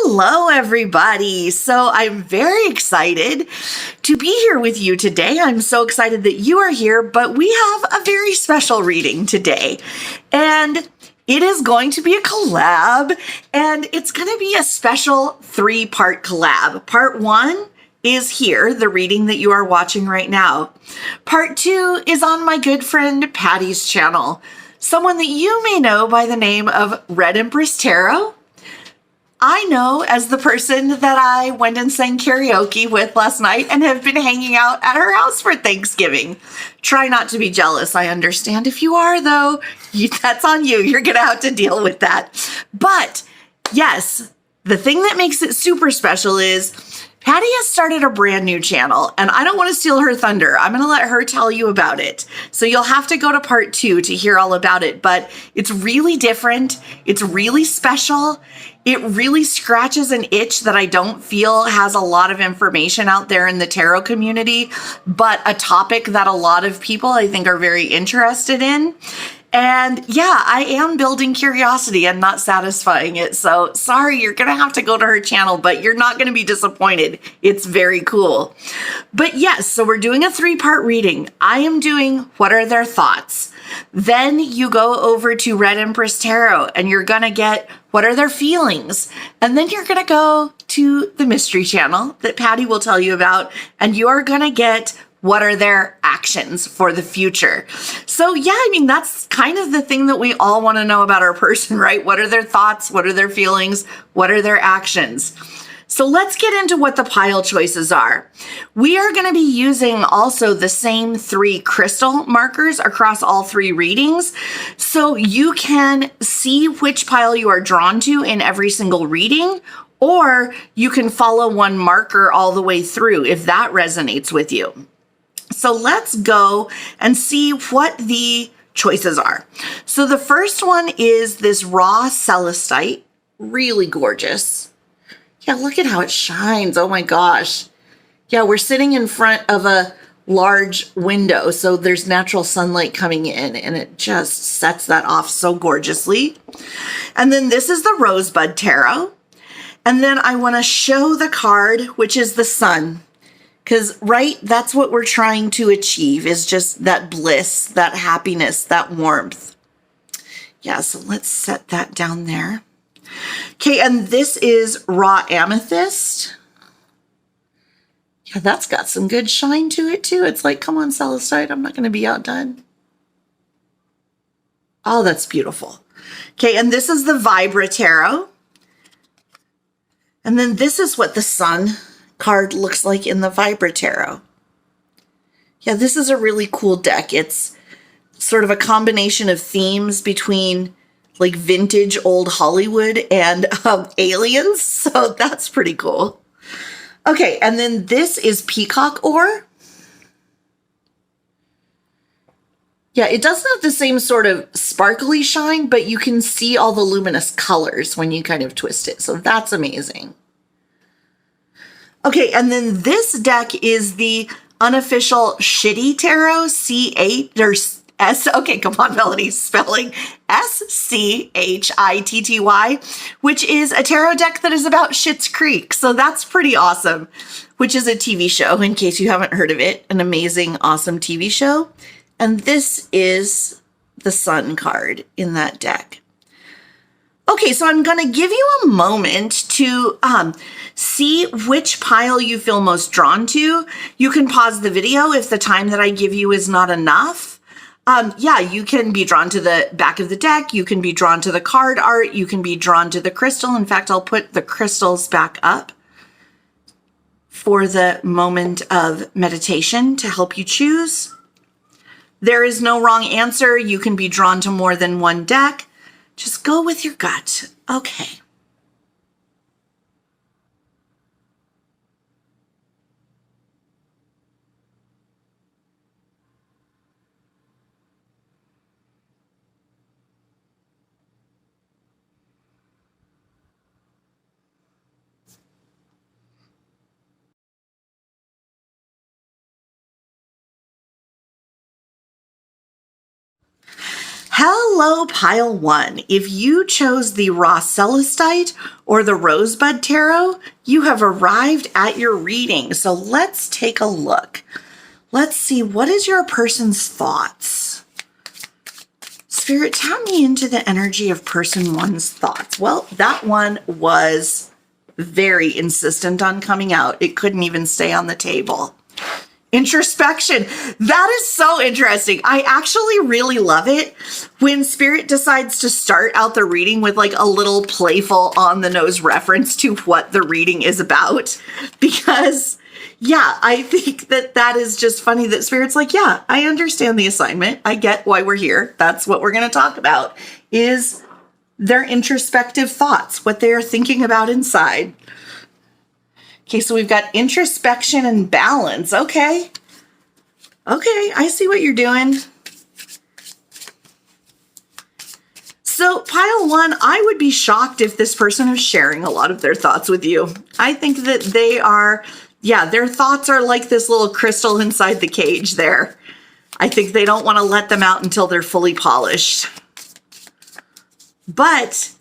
Hello, everybody. So I'm very excited to be here with you today. I'm so excited that you are here, but we have a very special reading today. And it is going to be a collab, and it's going to be a special 3-part collab. Part 1 is here, the reading that you are watching right now. Part 2 is on my good friend Patti's channel, someone that you may know by the name of Red Empress Tarot. I know as the person that I went and sang karaoke with last night and have been hanging out at her house for Thanksgiving. Try not to be jealous. I understand if you are, though. That's on you. You're going to have to deal with that. But yes, the thing that makes it super special is Patti has started a brand new channel, and I don't want to steal her thunder. I'm going to let her tell you about it. So you'll have to go to part 2 to hear all about it, but it's really different. It's really special. It really scratches an itch that I don't feel has a lot of information out there in the tarot community, but a topic that a lot of people I think are very interested in. And yeah, I am building curiosity and not satisfying it. So sorry, you're going to have to go to her channel, but you're not going to be disappointed. It's very cool. But yes, so we're doing a 3-part reading. I am doing what are their thoughts. Then you go over to Red Empress Tarot and you're going to get what are their feelings. And then you're going to go to the mystery channel that Patti will tell you about, and you are going to get what are their actions for the future. So yeah, I mean, that's kind of the thing that we all want to know about our person, right? What are their thoughts? What are their feelings? What are their actions? So let's get into what the pile choices are. We are going to be using also the same 3 crystal markers across all 3 readings. So you can see which pile you are drawn to in every single reading, or you can follow one marker all the way through if that resonates with you. So let's go and see what the choices are. So the first one is this raw celestite, really gorgeous. Yeah, look at how it shines. Oh my gosh. Yeah, we're sitting in front of a large window, so there's natural sunlight coming in, and it just sets that off so gorgeously. And then this is the Rosebud Tarot. And then I want to show the card, which is the Sun. Because, right, that's what we're trying to achieve, is just that bliss, that happiness, that warmth. Yeah, so let's set that down there. Okay, and this is raw amethyst. Yeah, that's got some good shine to it, too. It's like, come on, celestite, I'm not going to be outdone. Oh, that's beautiful. Okay, and this is the Vibra Tarot. And then this is what the Sun card looks like in the Vibra Tarot. Yeah, this is a really cool deck. It's sort of a combination of themes between like vintage old Hollywood and aliens. So that's pretty cool. Okay, and then this is Peacock Ore. Yeah, it doesn't have the same sort of sparkly shine, but you can see all the luminous colors when you kind of twist it. So that's amazing. Okay, and then this deck is the unofficial Shitty Tarot, C8 or S. Okay, come on, Melanie, spelling SCHITTY, which is a tarot deck that is about Schitt's Creek. So that's pretty awesome, which is a TV show, in case you haven't heard of it, an amazing, awesome TV show. And this is the Sun card in that deck. Okay, so I'm going to give you a moment to see which pile you feel most drawn to. You can pause the video if the time that I give you is not enough. Yeah, you can be drawn to the back of the deck. You can be drawn to the card art. You can be drawn to the crystal. In fact, I'll put the crystals back up for the moment of meditation to help you choose. There is no wrong answer. You can be drawn to more than one deck. Just go with your gut. Okay. Hello, Pile 1. If you chose the Raw Celestite or the Rosebud Tarot, you have arrived at your reading. So let's take a look. Let's see, what is your person's thoughts? Spirit, tap me into the energy of person 1's thoughts. Well, that one was very insistent on coming out. It couldn't even stay on the table. Introspection. That is so interesting. I actually really love it when Spirit decides to start out the reading with like a little playful on the nose reference to what the reading is about. Because yeah, I think that is just funny that Spirit's like, yeah, I understand the assignment. I get why we're here. That's what we're going to talk about, is their introspective thoughts, what they are thinking about inside. Okay, so we've got introspection and balance. Okay, I see what you're doing. So Pile 1, I would be shocked if this person is sharing a lot of their thoughts with you. I think that they are, yeah, their thoughts are like this little crystal inside the cage there. I think they don't want to let them out until they're fully polished. But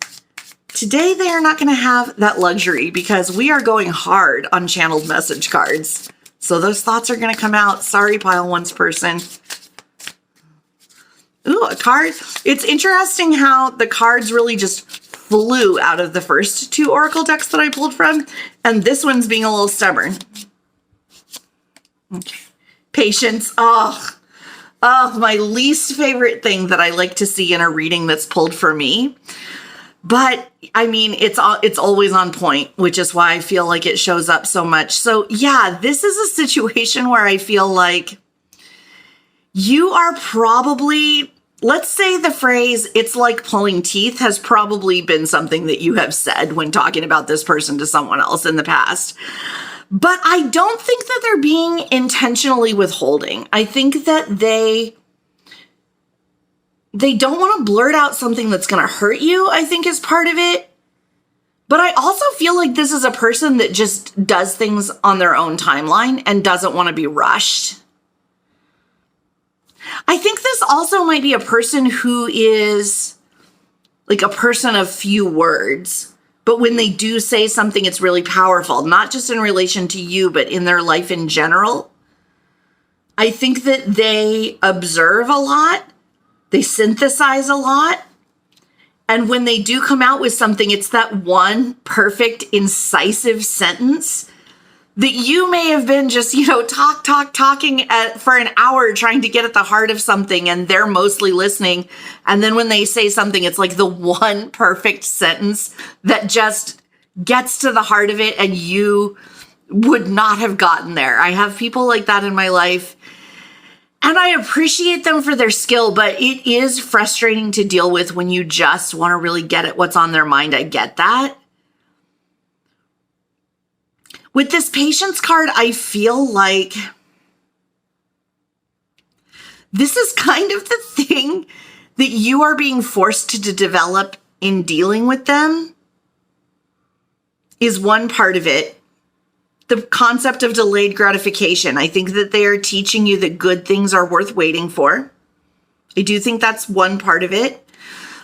today, they are not going to have that luxury because we are going hard on channeled message cards. So those thoughts are going to come out. Sorry, Pile 1's person. Ooh, a card. It's interesting how the cards really just flew out of the first 2 oracle decks that I pulled from. And this one's being a little stubborn. Okay. Patience. Oh, my least favorite thing that I like to see in a reading that's pulled for me. But I mean, it's always on point, which is why I feel like it shows up so much. So yeah, this is a situation where I feel like you are probably, let's say the phrase, it's like pulling teeth, has probably been something that you have said when talking about this person to someone else in the past. But I don't think that they're being intentionally withholding. I think that they don't want to blurt out something that's going to hurt you, I think is part of it. But I also feel like this is a person that just does things on their own timeline and doesn't want to be rushed. I think this also might be a person who is like a person of few words. But when they do say something, it's really powerful, not just in relation to you, but in their life in general. I think that they observe a lot. They synthesize a lot. And when they do come out with something, it's that one perfect, incisive sentence that you may have been just, talking for an hour trying to get at the heart of something, and they're mostly listening. And then when they say something, it's like the one perfect sentence that just gets to the heart of it, and you would not have gotten there. I have people like that in my life. And I appreciate them for their skill, but it is frustrating to deal with when you just want to really get at what's on their mind. I get that. With this patience card, I feel like this is kind of the thing that you are being forced to develop in dealing with them, is one part of it. The concept of delayed gratification. I think that they are teaching you that good things are worth waiting for. I do think that's one part of it.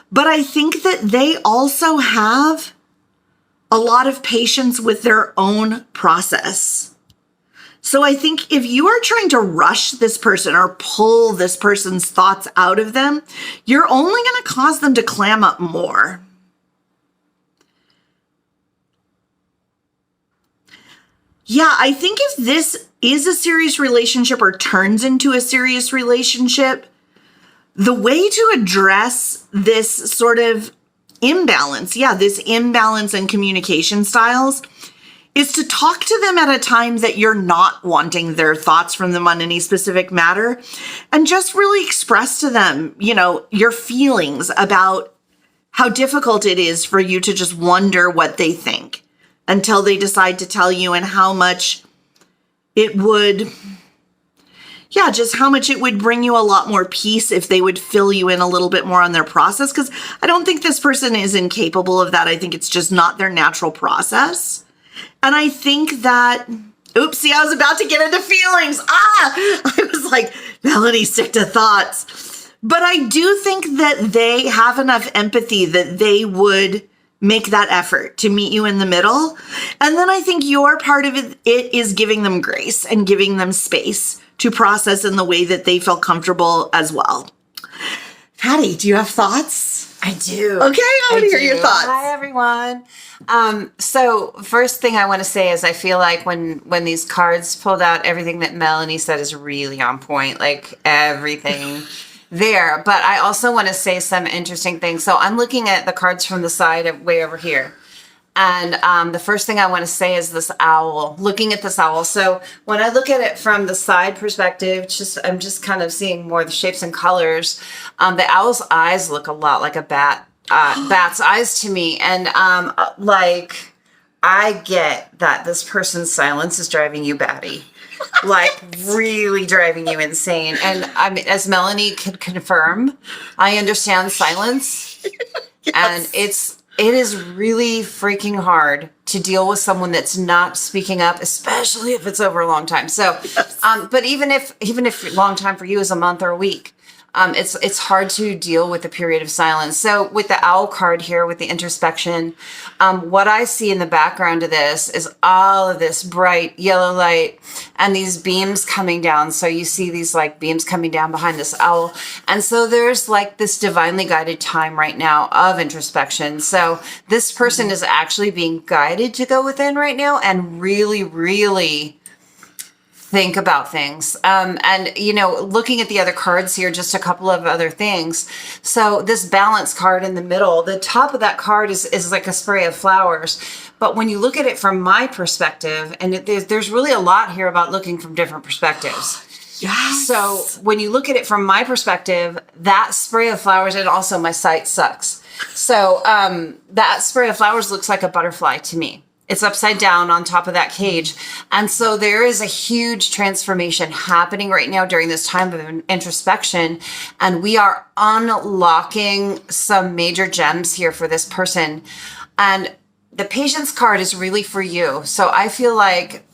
But I think that they also have a lot of patience with their own process. So I think if you are trying to rush this person or pull this person's thoughts out of them, you're only going to cause them to clam up more. Yeah, I think if this is a serious relationship or turns into a serious relationship, the way to address this sort of imbalance, this imbalance in communication styles, is to talk to them at a time that you're not wanting their thoughts from them on any specific matter, and just really express to them, your feelings about how difficult it is for you to just wonder what they think until they decide to tell you, and how much it would, just how much it would bring you a lot more peace if they would fill you in a little bit more on their process. Because I don't think this person is incapable of that. I think it's just not their natural process. And I think that, oopsie, I was about to get into feelings. I was like, Melanie, stick to thoughts. But I do think that they have enough empathy that they would make that effort to meet you in the middle. And then I think your part of it is giving them grace and giving them space to process in the way that they feel comfortable as well. Patti, do you have thoughts? I do. Okay, I want to hear your thoughts. Hi, everyone. So first thing I want to say is I feel like when these cards pulled out, everything that Melanie said is really on point, like everything there. But I also want to say some interesting things. So I'm looking at the cards from the side way over here. And the first thing I want to say is this owl, looking at this owl. So when I look at it from the side perspective, I'm just kind of seeing more the shapes and colors. The owl's eyes look a lot like a bat's eyes to me. And like, I get that this person's silence is driving you batty. Like really driving you insane. And I mean, as Melanie could confirm, I understand silence. Yes. And it is really freaking hard to deal with someone that's not speaking up, especially if it's over a long time. So, yes. But even if long time for you is a month or a week, it's hard to deal with a period of silence. So with the owl card here, with the introspection, what I see in the background of this is all of this bright yellow light and these beams coming down. So you see these like beams coming down behind this owl. And so there's like this divinely guided time right now of introspection. So this person is actually being guided to go within right now and really, really think about things. And, you know, looking at the other cards here, just a couple of other things. So this balance card in the middle, the top of that card is like a spray of flowers. But when you look at it from my perspective, and there's really a lot here about looking from different perspectives. Yes. So when you look at it from my perspective, that spray of flowers, and also my sight sucks. So that spray of flowers looks like a butterfly to me. It's upside down on top of that cage. And so there is a huge transformation happening right now during this time of introspection. And we are unlocking some major gems here for this person. And the patience card is really for you. So I feel like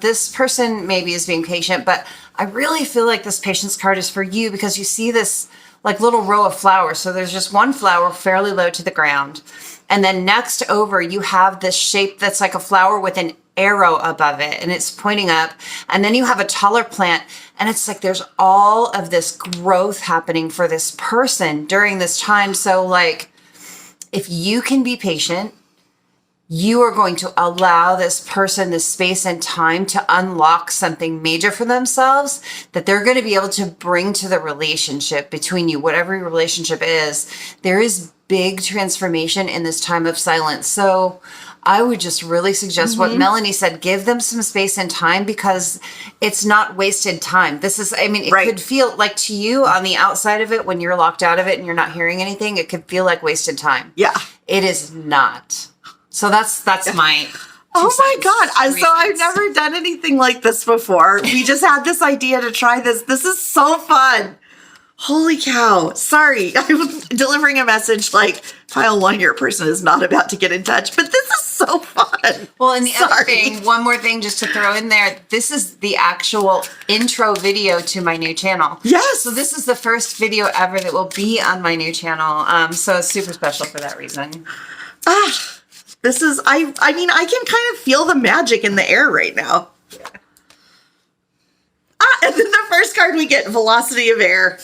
this person maybe is being patient, but I really feel like this patience card is for you because you see this like little row of flowers. So there's just one flower fairly low to the ground. And then next over, you have this shape that's like a flower with an arrow above it and it's pointing up. And then you have a taller plant and it's like there's all of this growth happening for this person during this time. So like if you can be patient, you are going to allow this person this space and time to unlock something major for themselves that they're going to be able to bring to the relationship between you, whatever your relationship is. There is big transformation in this time of silence. So I would just really suggest what Melanie said, give them some space and time because it's not wasted time. This is, I mean, it could feel like to you on the outside of it, when you're locked out of it and you're not hearing anything, it could feel like wasted time. Yeah. It is not. So that's my oh my God. So I've never done anything like this before. We just had this idea to try this. This is so fun. Holy cow. Sorry. I was delivering a message like pile one, your person is not about to get in touch, but this is so fun. Well, and the other thing, one more thing just to throw in there, this is the actual intro video to my new channel. Yes. So this is the first video ever that will be on my new channel. So it's super special for that reason. This is, I mean, I can kind of feel the magic in the air right now. Yeah. And then the first card we get, Velocity of Air,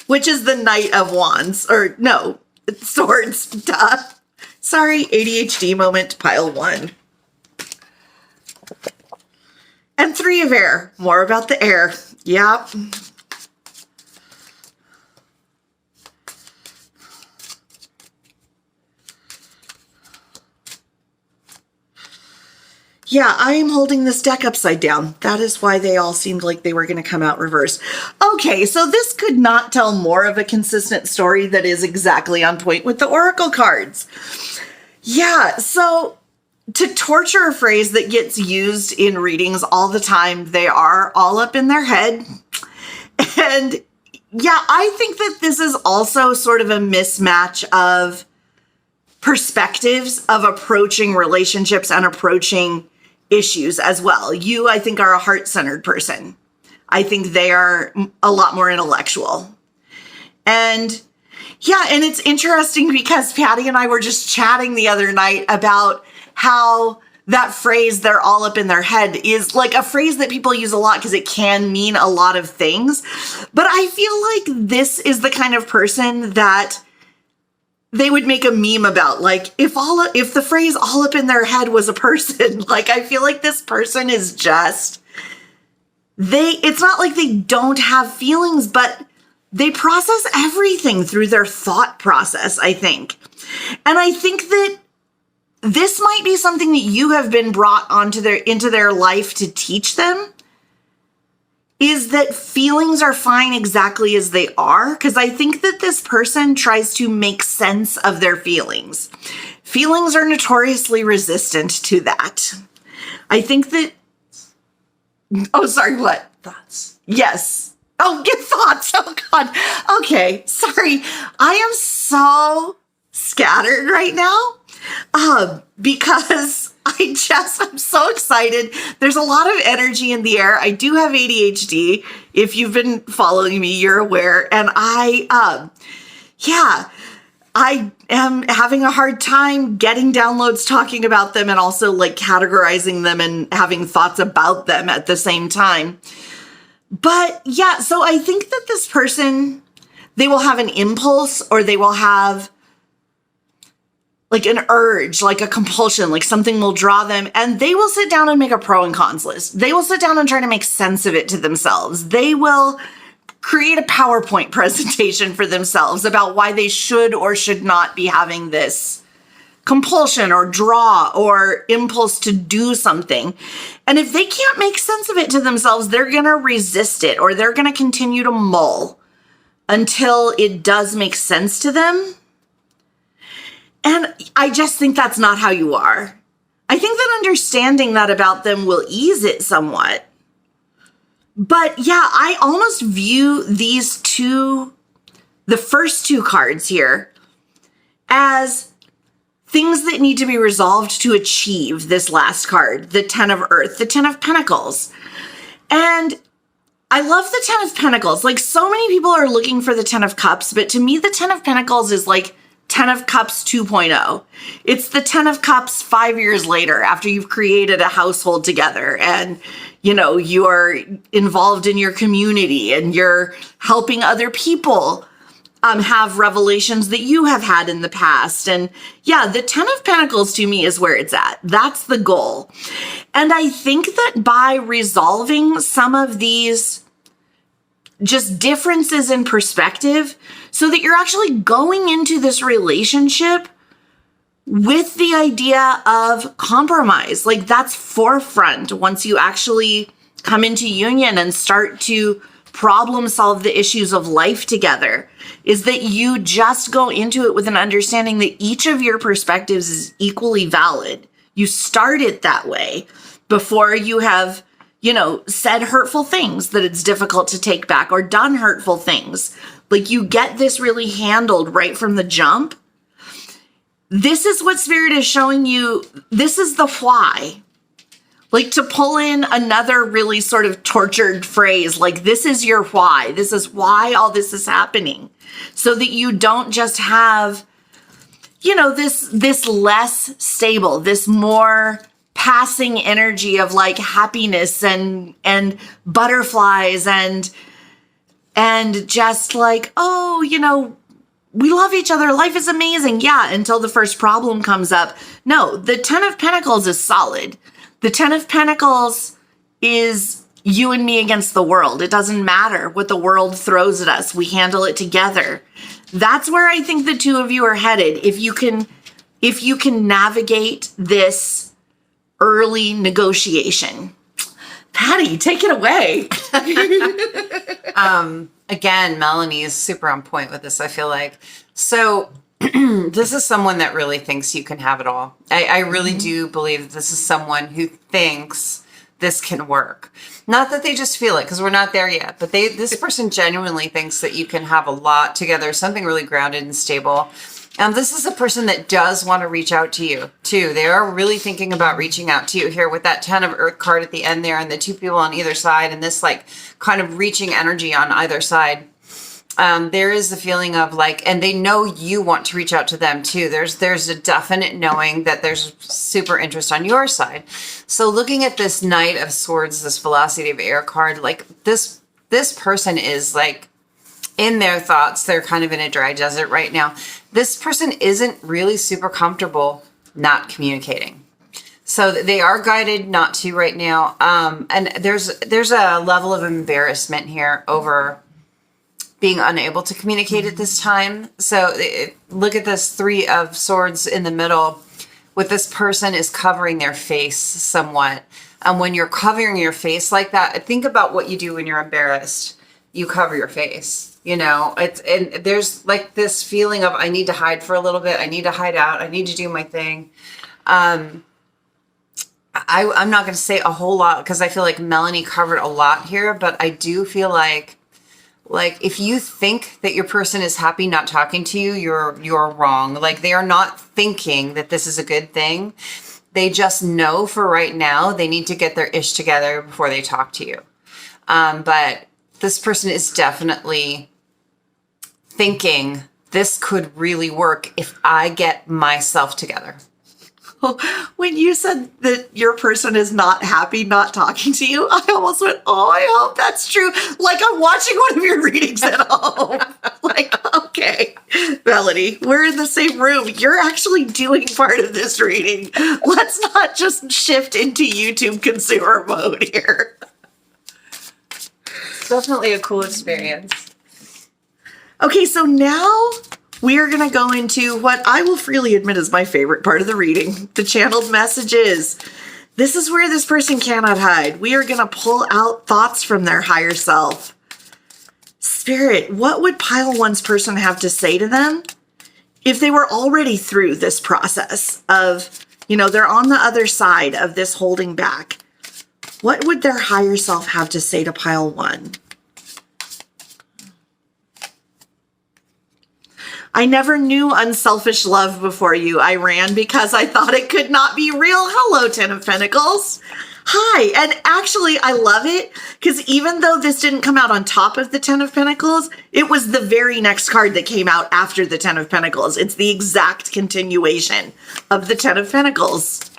which is the Knight of Wands, or no, it's Swords, duh. Sorry, ADHD moment, pile one. And Three of Air, more about the air. Yep. Yeah, I am holding this deck upside down. That is why they all seemed like they were going to come out reversed. Okay, so this could not tell more of a consistent story that is exactly on point with the Oracle cards. Yeah, so to torture a phrase that gets used in readings all the time, they are all up in their head. And yeah, I think that this is also sort of a mismatch of perspectives of approaching relationships and approaching issues as well. You, I think, are a heart-centered person. I think they are a lot more intellectual. And yeah, and it's interesting because Patti and I were just chatting the other night about how that phrase, they're all up in their head, is like a phrase that people use a lot because it can mean a lot of things. But I feel like this is the kind of person that they would make a meme about. Like if the phrase all up in their head was a person, like I feel like this person is just, it's not like they don't have feelings, but they process everything through their thought process, I think. And I think that this might be something that you have been brought into their life to teach them, is that feelings are fine exactly as they are. Because I think that this person tries to make sense of their feelings. Feelings are notoriously resistant to that. I think that, oh, sorry, what? Thoughts. Yes. Oh, get thoughts. Oh, God. Okay. Sorry. I am so scattered right now because I'm so excited. There's a lot of energy in the air. I do have ADHD. If you've been following me, you're aware. And I am having a hard time getting downloads, talking about them, and also like categorizing them and having thoughts about them at the same time. But yeah, so I think that this person, they will have an impulse, or they will have like an urge, like a compulsion, like something will draw them, and they will sit down and make a pro and cons list. They will sit down and try to make sense of it to themselves. They will create a PowerPoint presentation for themselves about why they should or should not be having this compulsion or draw or impulse to do something. And if they can't make sense of it to themselves, they're going to resist it, or they're going to continue to mull until it does make sense to them. And I just think that's not how you are. I think that understanding that about them will ease it somewhat. But yeah, I almost view these two, the first two cards here, as things that need to be resolved to achieve this last card, the 10 of Earth, the 10 of Pentacles. And I love the 10 of Pentacles. Like, so many people are looking for the 10 of Cups, but to me, the 10 of Pentacles is like 10 of Cups 2.0. It's the 10 of Cups 5 years later, after you've created a household together and, you know, you're involved in your community and you're helping other people have revelations that you have had in the past. And yeah, the 10 of Pentacles to me is where it's at. That's the goal. And I think that by resolving some of these just differences in perspective, so that you're actually going into this relationship with the idea of compromise, like that's forefront once you actually come into union and start to problem solve the issues of life together, is that you just go into it with an understanding that each of your perspectives is equally valid. You start it that way before you have, you know, said hurtful things that it's difficult to take back, or done hurtful things. Like, you get this really handled right from the jump. This is what Spirit is showing you. This is the why. Like, to pull in another really sort of tortured phrase, like, this is your why. This is why all this is happening. So that you don't just have, you know, this less stable, this more passing energy of like happiness and butterflies and just like, oh, you know, we love each other. Life is amazing. Yeah, until the first problem comes up. No, the 10 of Pentacles is solid. The 10 of Pentacles is you and me against the world. It doesn't matter what the world throws at us. We handle it together. That's where I think the two of you are headed. If you can navigate this early negotiation. Patti, take it away. Again, Melanie is super on point with this, I feel like. So this is someone that really thinks you can have it all. I really do believe that this is someone who thinks this can work. Not that they just feel it, because we're not there yet, but this person genuinely thinks that you can have a lot together, something really grounded and stable. This is a person that does want to reach out to you, too. They are really thinking about reaching out to you here with that 10 of Earth card at the end there, and the two people on either side, and this like kind of reaching energy on either side. there is the feeling of like, and they know you want to reach out to them too. There's a definite knowing that there's super interest on your side. So looking at this Knight of Swords, this Velocity of Air card, like this person is like in their thoughts. They're kind of in a dry desert right now. This person isn't really super comfortable not communicating. So they are guided not to right now. And there's a level of embarrassment here over being unable to communicate at this time. So look at this Three of Swords in the middle. With this person is covering their face somewhat. And when you're covering your face like that, think about what you do when you're embarrassed. You cover your face, you know. And there's like this feeling of I need to hide for a little bit. I need to hide out. I need to do my thing. I'm not going to say a whole lot because I feel like Melanie covered a lot here, but I do feel like if you think that your person is happy not talking to you, you're wrong. Like they are not thinking that this is a good thing. They just know for right now they need to get their ish together before they talk to you. But this person is definitely thinking this could really work if I get myself together. When you said that your person is not happy not talking to you, I almost went, oh, I hope that's true. Like I'm watching one of your readings at home. Like, okay, Melanie, we're in the same room. You're actually doing part of this reading. Let's not just shift into YouTube consumer mode here. It's definitely a cool experience. Okay, so now we are going to go into what I will freely admit is my favorite part of the reading, the channeled messages. This is where this person cannot hide. We are going to pull out thoughts from their higher self. Spirit, what would pile one's person have to say to them if they were already through this process of, you know, they're on the other side of this holding back? What would their higher self have to say to pile one? I never knew unselfish love before you. I ran because I thought it could not be real. Hello, Ten of Pentacles. Hi. And actually, I love it because even though this didn't come out on top of the Ten of Pentacles, it was the very next card that came out after the Ten of Pentacles. It's the exact continuation of the Ten of Pentacles.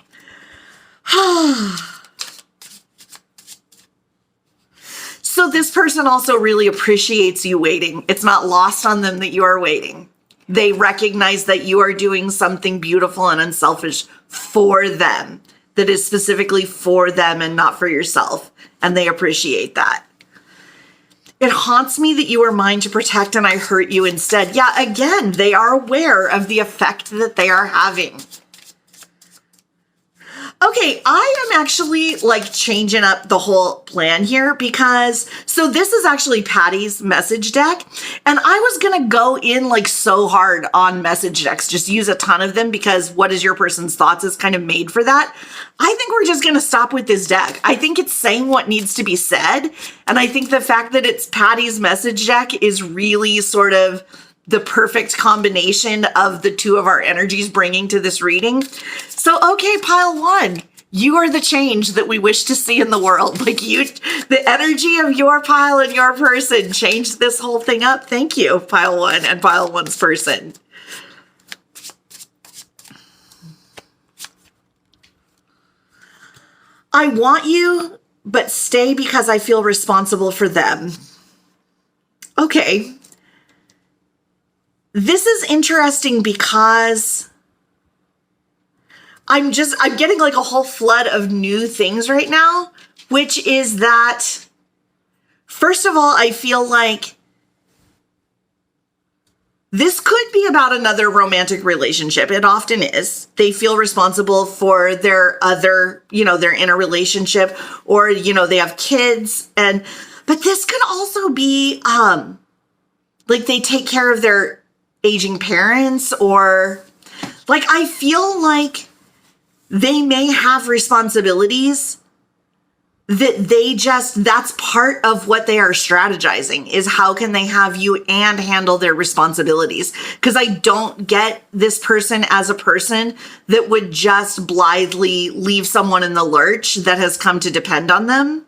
So this person also really appreciates you waiting. It's not lost on them that you are waiting. They recognize that you are doing something beautiful and unselfish for them, that is specifically for them and not for yourself. And they appreciate that. It haunts me that you were mine to protect and I hurt you instead. Yeah, again, they are aware of the effect that they are having. Okay, I am actually like changing up the whole plan here because, so this is actually Patti's message deck. And I was going to go in like so hard on message decks, just use a ton of them because what is your person's thoughts is kind of made for that. I think we're just going to stop with this deck. I think it's saying what needs to be said. And I think the fact that it's Patti's message deck is really sort of the perfect combination of the two of our energies bringing to this reading. So, okay, pile one, you are the change that we wish to see in the world. Like you, the energy of your pile and your person changed this whole thing up. Thank you, pile one and pile one's person. I want you, but stay because I feel responsible for them. Okay. This is interesting because I'm getting like a whole flood of new things right now, which is that, first of all, I feel like this could be about another romantic relationship. It often is. They feel responsible for their other, you know, they're in a relationship or, you know, they have kids but this could also be, like they take care of their aging parents or like, I feel like they may have responsibilities that that's part of what they are strategizing is how can they have you and handle their responsibilities? Because I don't get this person as a person that would just blithely leave someone in the lurch that has come to depend on them.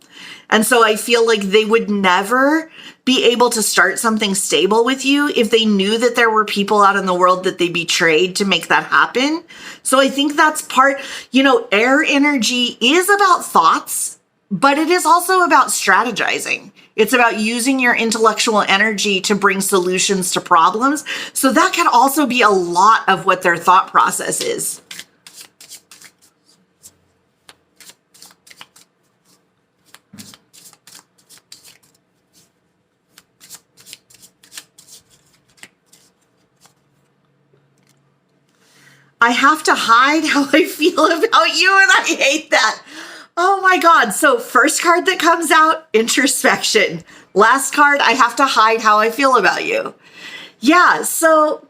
And so I feel like they would never be able to start something stable with you if they knew that there were people out in the world that they betrayed to make that happen. So I think that's part, air energy is about thoughts, but it is also about strategizing. It's about using your intellectual energy to bring solutions to problems. So that can also be a lot of what their thought process is. I have to hide how I feel about you, and I hate that. Oh my God. So first card that comes out, introspection. Last card, I have to hide how I feel about you. Yeah, so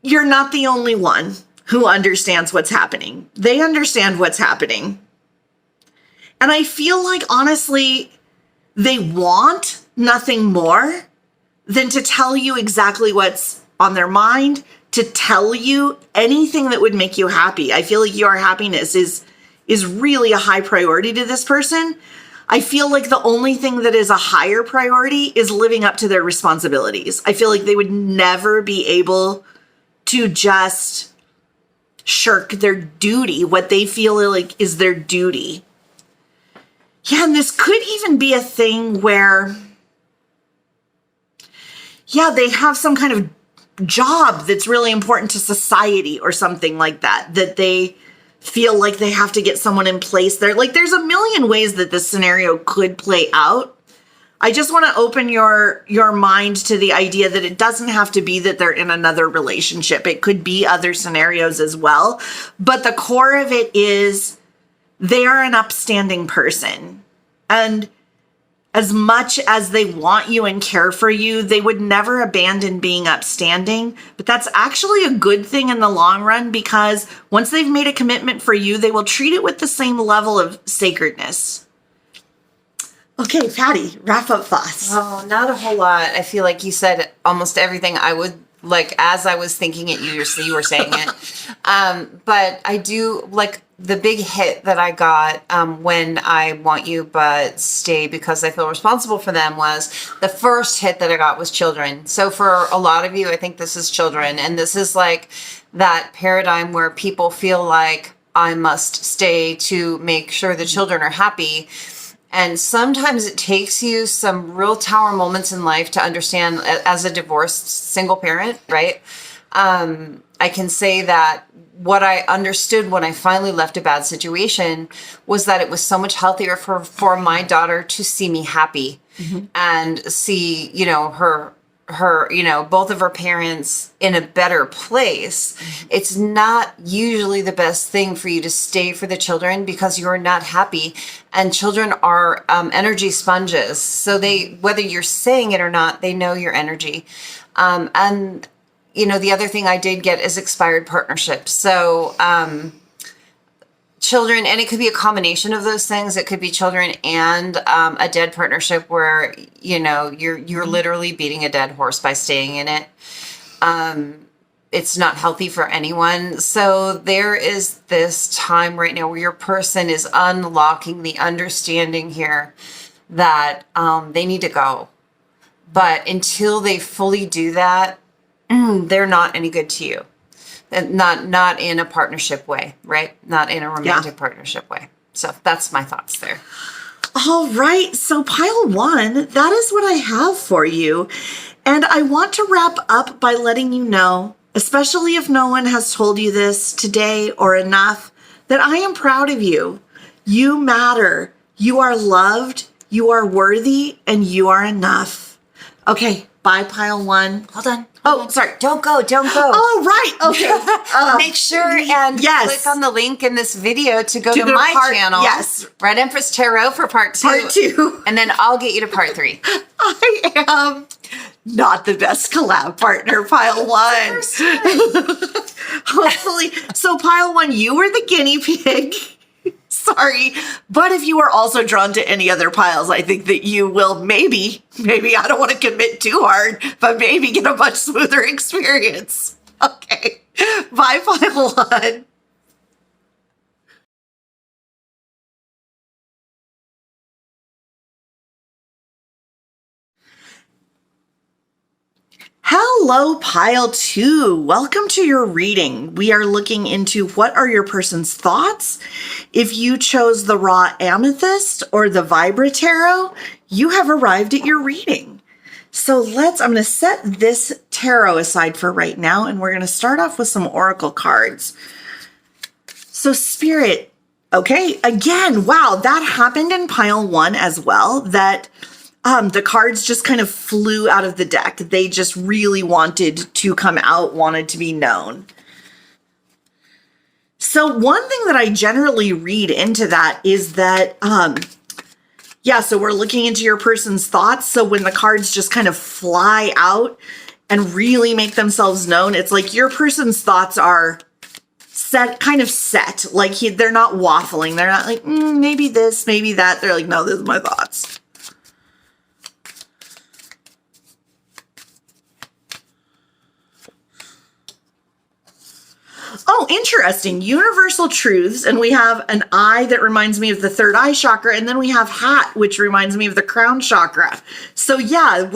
you're not the only one who understands what's happening. They understand what's happening. And I feel like, honestly, they want nothing more than to tell you exactly what's on their mind, to tell you anything that would make you happy. I feel like your happiness is really a high priority to this person. I feel like the only thing that is a higher priority is living up to their responsibilities. I feel like they would never be able to just shirk their duty, what they feel like is their duty. Yeah, and this could even be a thing where, they have some kind of job that's really important to society or something like that, that they feel like they have to get someone in place there. Like, there's a million ways that this scenario could play out. I just want to open your mind to the idea that it doesn't have to be that they're in another relationship. It could be other scenarios as well. But the core of it is they are an upstanding person. And as much as they want you and care for you, they would never abandon being upstanding. But that's actually a good thing in the long run, because once they've made a commitment for you, they will treat it with the same level of sacredness. Okay, Patti, wrap up thoughts. Oh, not a whole lot. I feel like you said almost everything I would like as I was thinking it. You were saying it. But I do like the big hit that I got when I want you but stay because I feel responsible for them was the first hit that I got was children. So for a lot of you, I think this is children. And this is like that paradigm where people feel like I must stay to make sure the children are happy. And sometimes it takes you some real tower moments in life to understand as a divorced single parent, right? I can say that what I understood when I finally left a bad situation was that it was so much healthier for my daughter to see me happy and see, her, both of her parents in a better place. It's not usually the best thing for you to stay for the children because you're not happy. And children are energy sponges. So whether you're saying it or not, they know your energy. And the other thing I did get is expired partnerships. So, children, and it could be a combination of those things. It could be children and a dead partnership where, you're literally beating a dead horse by staying in it. It's not healthy for anyone. So there is this time right now where your person is unlocking the understanding here that they need to go. But until they fully do that, they're not any good to you. Not in a partnership way, right? Not in a romantic partnership way. So that's my thoughts there. All right. So pile one, that is what I have for you. And I want to wrap up by letting you know, especially if no one has told you this today or enough, that I am proud of you. You matter. You are loved. You are worthy, and you are enough. Okay. Bye, pile one. Hold on. Sorry. Don't go. Oh, right. Okay. Make sure and click on the link in this video to go to my channel. Yes. Red Empress Tarot for part 2. Part 2. And then I'll get you to part 3. I am not the best collab partner, pile one. Hopefully. So pile one, you were the guinea pig. Sorry. But if you are also drawn to any other piles, I think that you will maybe, I don't want to commit too hard, but maybe get a much smoother experience. Okay. Bye, pile one. Hello, pile 2. Welcome to your reading. We are looking into what are your person's thoughts. If you chose the raw amethyst or the Vibra tarot, you have arrived at your reading. So I'm going to set this tarot aside for right now, and we're going to start off with some oracle cards. So Spirit, okay, again, wow, that happened in pile 1 as well, that the cards just kind of flew out of the deck. They just really wanted to come out, wanted to be known. So one thing that I generally read into that is that, so we're looking into your person's thoughts. So when the cards just kind of fly out and really make themselves known, it's like your person's thoughts are set, like they're not waffling. They're not like, maybe this, maybe that. They're like, no, this is my thoughts. Oh, interesting. Universal truths. And we have an eye that reminds me of the third eye chakra. And then we have hat, which reminds me of the crown chakra. So yeah,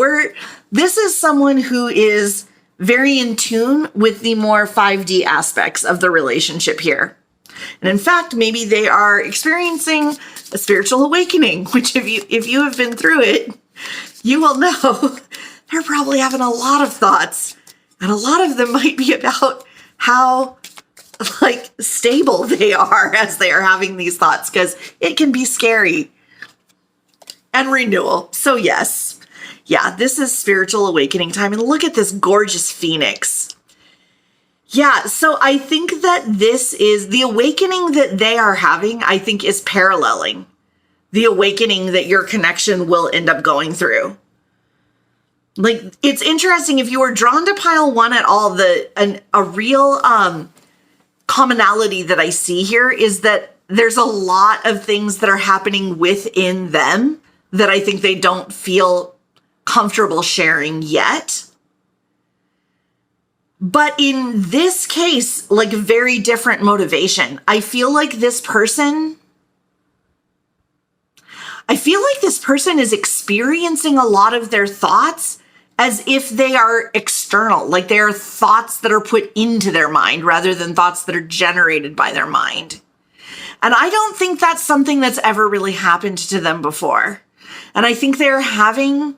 this is someone who is very in tune with the more 5D aspects of the relationship here. And in fact, maybe they are experiencing a spiritual awakening, which if you have been through it, you will know they're probably having a lot of thoughts. And a lot of them might be about how stable they are as they are having these thoughts, because it can be scary. And renewal. So yes, yeah, this is spiritual awakening time. And look at this gorgeous phoenix. Yeah, so I think that this is the awakening that they are having, I think is paralleling the awakening that your connection will end up going through. Like, it's interesting, if you were drawn to pile 1 at all, a real commonality that I see here is that there's a lot of things that are happening within them that I think they don't feel comfortable sharing yet. But in this case, like, very different motivation. I feel like this person is experiencing a lot of their thoughts as if they are external, like they are thoughts that are put into their mind rather than thoughts that are generated by their mind. And I don't think that's something that's ever really happened to them before. And I think they're having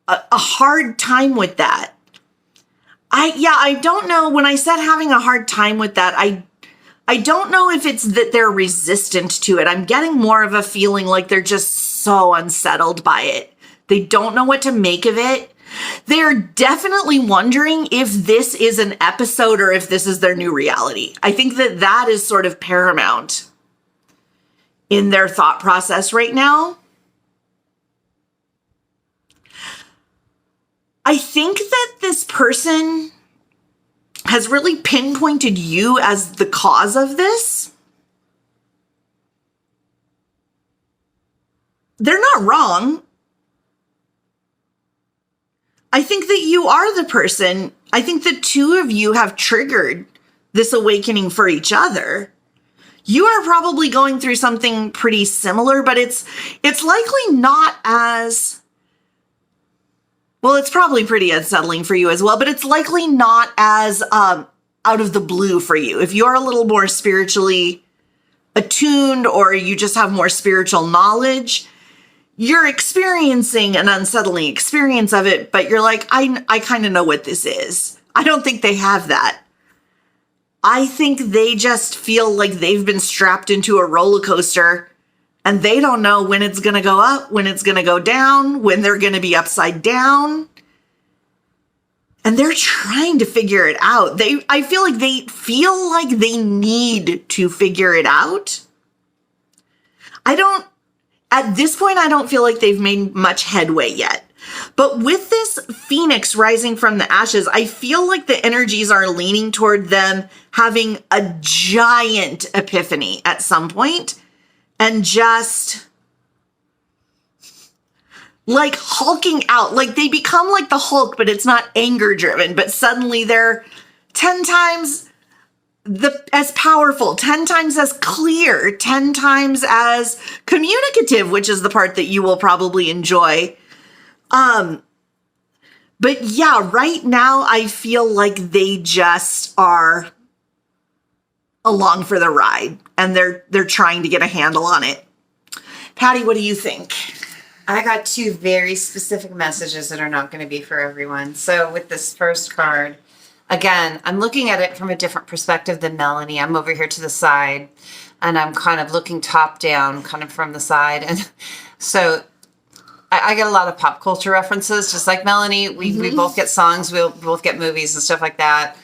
a hard time with that. I don't know. When I said having a hard time with that, I don't know if it's that they're resistant to it. I'm getting more of a feeling like they're just so unsettled by it. They don't know what to make of it. They're definitely wondering if this is an episode or if this is their new reality. I think that is sort of paramount in their thought process right now. I think that this person has really pinpointed you as the cause of this. They're not wrong. I think that you are the person. I think the two of you have triggered this awakening for each other. You are probably going through something pretty similar, but it's likely not as, well, it's probably pretty unsettling for you as well, but it's likely not as out of the blue for you. If you're a little more spiritually attuned or you just have more spiritual knowledge, you're experiencing an unsettling experience of it, but you're like, I kind of know what this is. I don't think they have that. I think they just feel like they've been strapped into a roller coaster and they don't know when it's going to go up, when it's going to go down, when they're going to be upside down. And they're trying to figure it out. I feel like they need to figure it out. At this point, I don't feel like they've made much headway yet. But with this phoenix rising from the ashes, I feel like the energies are leaning toward them having a giant epiphany at some point and just like hulking out. Like they become like the Hulk, but it's not anger driven, but suddenly they're 10 times as powerful, 10 times as clear, 10 times as communicative, which is the part that you will probably enjoy. But yeah, right now I feel like they just are along for the ride and they're trying to get a handle on it. Patti, what do you think? I got two very specific messages that are not going to be for everyone. So with this first card, again, I'm looking at it from a different perspective than Melanie. I'm over here to the side and I'm kind of looking top down, kind of from the side. And so I get a lot of pop culture references, just like Melanie. We both get songs, we both get movies and stuff like that.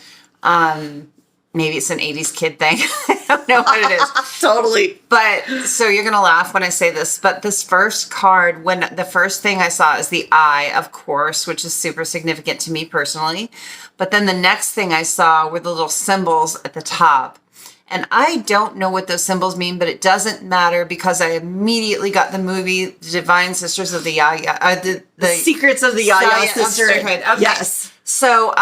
Maybe it's an 80s kid thing. I don't know what it is. Totally. But so you're going to laugh when I say this, but this first card, when the first thing I saw is the eye, of course, which is super significant to me personally. But then the next thing I saw were the little symbols at the top. And I don't know what those symbols mean, but it doesn't matter because I immediately got the movie The Divine Sisters of the Yaya. The Secrets of the Yaya Sisterhood. Okay. Yes. So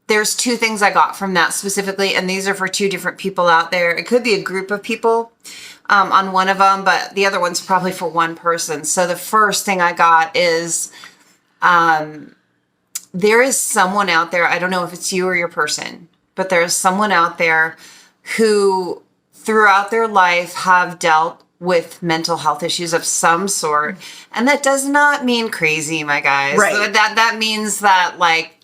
there's two things I got from that specifically, and these are for two different people out there. It could be a group of people on one of them, but the other one's probably for one person. So the first thing I got is there is someone out there, I don't know if it's you or your person, but there's someone out there who throughout their life have dealt with mental health issues of some sort. And that does not mean crazy, my guys. Right. That means that, like,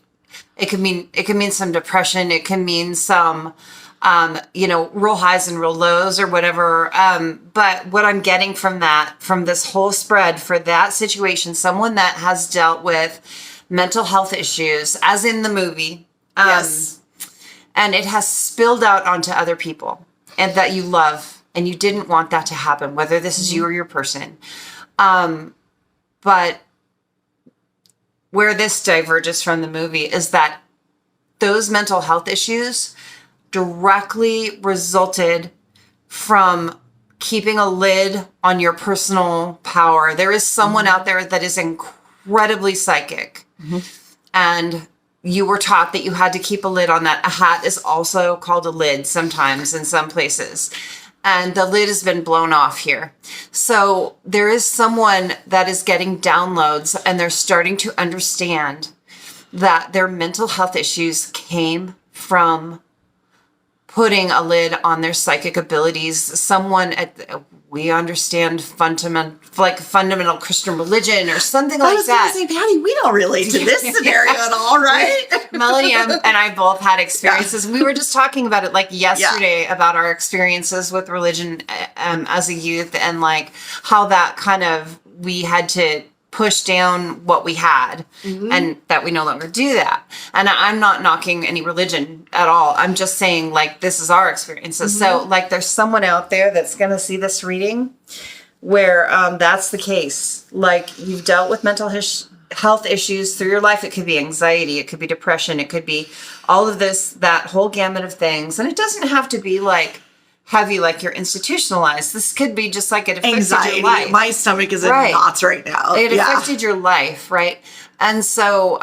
it can mean some depression. It can mean some, real highs and real lows or whatever. But what I'm getting from this whole spread for that situation, someone that has dealt with mental health issues, as in the movie, Yes. and it has spilled out onto other people and that you love, and you didn't want that to happen, whether this is you or your person. But where this diverges from the movie is that those mental health issues directly resulted from keeping a lid on your personal power. There is someone out there that is incredibly psychic, and you were taught that you had to keep a lid on that. A hat is also called a lid sometimes in some places. And the lid has been blown off here. So there is someone that is getting downloads and they're starting to understand that their mental health issues came from putting a lid on their psychic abilities. Someone we understand fundamental Christian religion or something like that. I was going to say, Patti, we don't relate to this scenario at all, right? Melanie and I both had experiences. Yeah. We were just talking about it like yesterday about our experiences with religion as a youth and like how that kind of, we had to push down what we had and that we no longer do that. And I'm not knocking any religion at all. I'm just saying like this is our experiences. So like there's someone out there that's going to see this reading where that's the case. Like you've dealt with mental health issues through your life. It could be anxiety. It could be depression. It could be all of this, that whole gamut of things. And it doesn't have to be like heavy, like you're institutionalized. This could be just like it affected anxiety. Your life. My stomach is in knots right now. It affected your life, right? And so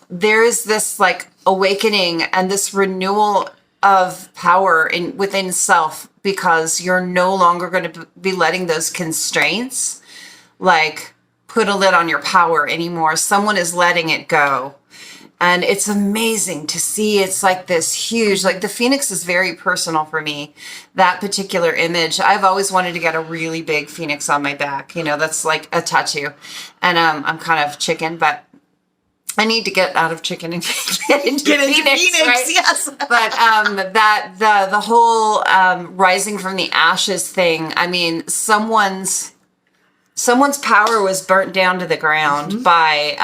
there is this like awakening and this renewal of power within self because you're no longer going to be letting those constraints like put a lid on your power anymore. Someone is letting it go. And it's amazing to see. It's like this huge, like the phoenix is very personal for me. That particular image, I've always wanted to get a really big phoenix on my back. You know, that's like a tattoo. And I'm kind of chicken, but I need to get out of chicken and get into phoenix, right? Yes. But the whole rising from the ashes thing. I mean, someone's power was burnt down to the ground by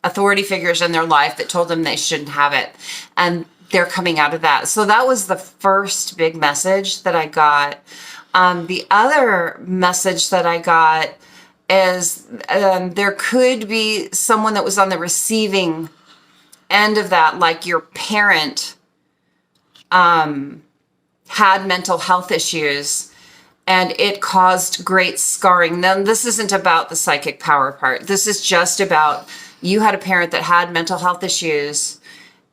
authority figures in their life that told them they shouldn't have it. And they're coming out of that. So that was the first big message that I got. The other message that I got is there could be someone that was on the receiving end of that, like your parent had mental health issues and it caused great scarring. Now, this isn't about the psychic power part. This is just about you had a parent that had mental health issues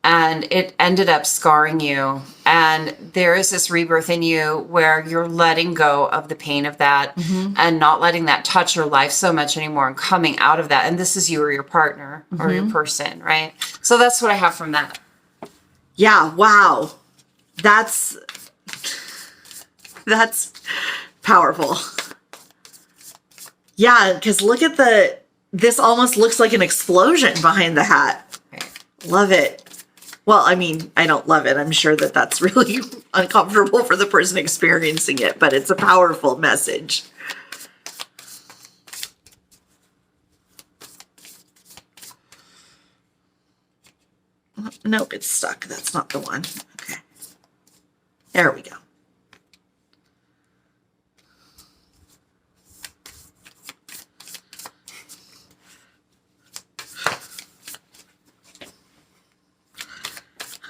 and it ended up scarring you. And there is this rebirth in you where you're letting go of the pain of that and not letting that touch your life so much anymore and coming out of that. And this is you or your partner or your person, right? So that's what I have from that. Yeah. Wow. That's powerful. Yeah. Because look at this almost looks like an explosion behind the hat. Okay. Love it. Well, I mean, I don't love it. I'm sure that that's really uncomfortable for the person experiencing it, but it's a powerful message. Nope, it's stuck. That's not the one. Okay. There we go.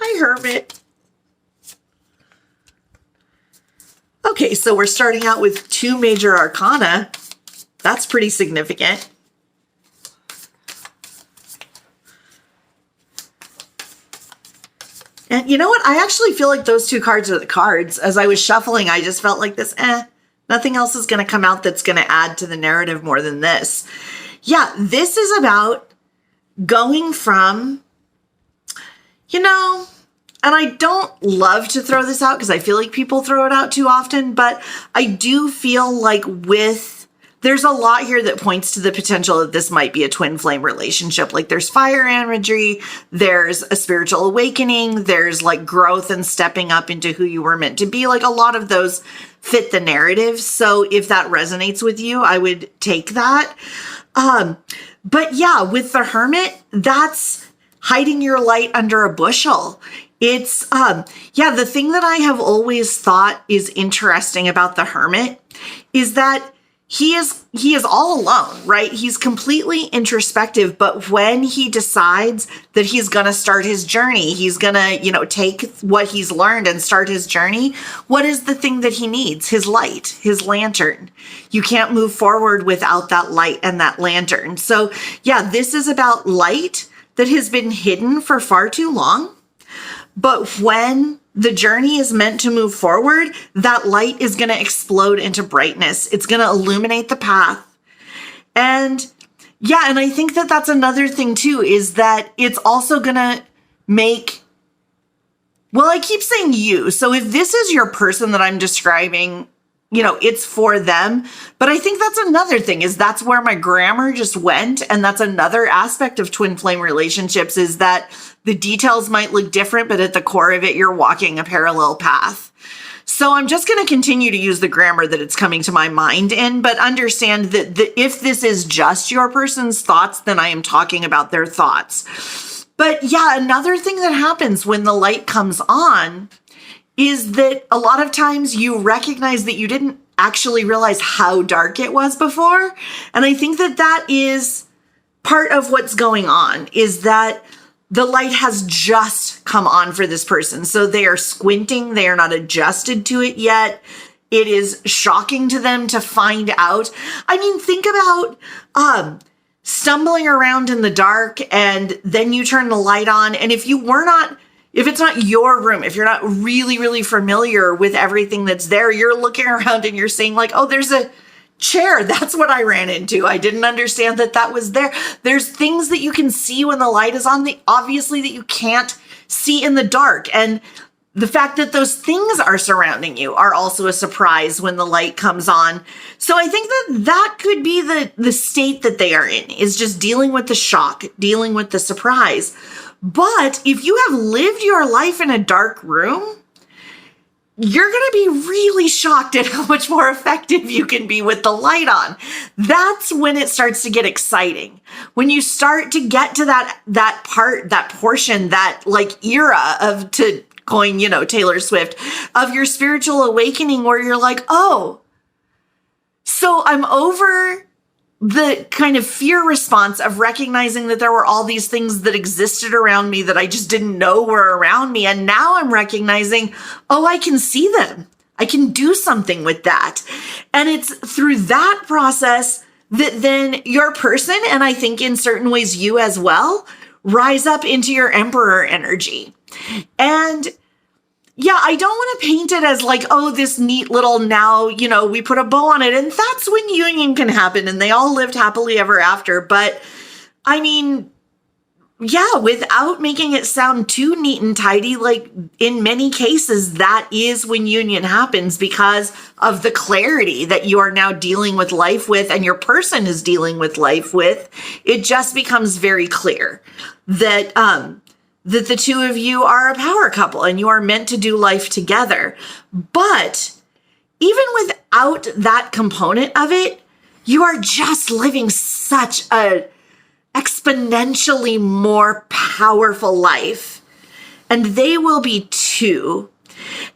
Hi, Hermit. Okay, so we're starting out with 2 major arcana. That's pretty significant. And you know what? I actually feel like those 2 cards are the cards. As I was shuffling, I just felt like this, nothing else is going to come out that's going to add to the narrative more than this. Yeah, this is about going from, and I don't love to throw this out because I feel like people throw it out too often, but I do feel like there's a lot here that points to the potential that this might be a twin flame relationship. Like there's fire imagery, there's a spiritual awakening, there's like growth and stepping up into who you were meant to be. Like a lot of those fit the narrative. So if that resonates with you, I would take that. But yeah, with the Hermit, that's hiding your light under a bushel. It's, the thing that I have always thought is interesting about the Hermit is that he is all alone, right? He's completely introspective, but when he decides that he's going to start his journey, he's going to, take what he's learned and start his journey. What is the thing that he needs? His light, his lantern. You can't move forward without that light and that lantern. So yeah, this is about light that has been hidden for far too long. But when the journey is meant to move forward, that light is going to explode into brightness. It's going to illuminate the path. And yeah, and I think that that's another thing too, is that it's also going to make, well, I keep saying you. So if this is your person that I'm describing, it's for them. But I think that's another thing is that's where my grammar just went. And that's another aspect of twin flame relationships is that the details might look different, but at the core of it, you're walking a parallel path. So I'm just going to continue to use the grammar that it's coming to my mind in, but understand that if this is just your person's thoughts, then I am talking about their thoughts. But yeah, another thing that happens when the light comes on is that a lot of times you recognize that you didn't actually realize how dark it was before. And I think that that is part of what's going on, is that the light has just come on for this person. So they are squinting. They are not adjusted to it yet. It is shocking to them to find out. I mean, think about stumbling around in the dark and then you turn the light on. And if it's not your room, if you're not really, really familiar with everything that's there, you're looking around and you're saying like, oh, there's a chair. That's what I ran into. I didn't understand that was there. There's things that you can see when the light is on, obviously that you can't see in the dark. And the fact that those things are surrounding you are also a surprise when the light comes on. So I think that could be the state that they are in, is just dealing with the shock, dealing with the surprise. But if you have lived your life in a dark room, you're going to be really shocked at how much more effective you can be with the light on. That's when it starts to get exciting. When you start to get to that part, that portion, that like era of, to coin, Taylor Swift, of your spiritual awakening where you're like, oh, so I'm over the kind of fear response of recognizing that there were all these things that existed around me that I just didn't know were around me. And now I'm recognizing, oh, I can see them. I can do something with that. And it's through that process that then your person, and I think in certain ways you as well, rise up into your Emperor energy. And yeah, I don't want to paint it as like, oh, this neat little now, we put a bow on it. And that's when union can happen and they all lived happily ever after. But I mean, yeah, without making it sound too neat and tidy, like in many cases, that is when union happens because of the clarity that you are now dealing with life with and your person is dealing with life with. It just becomes very clear that, that the two of you are a power couple and you are meant to do life together. But even without that component of it, you are just living such a exponentially more powerful life. And they will be too.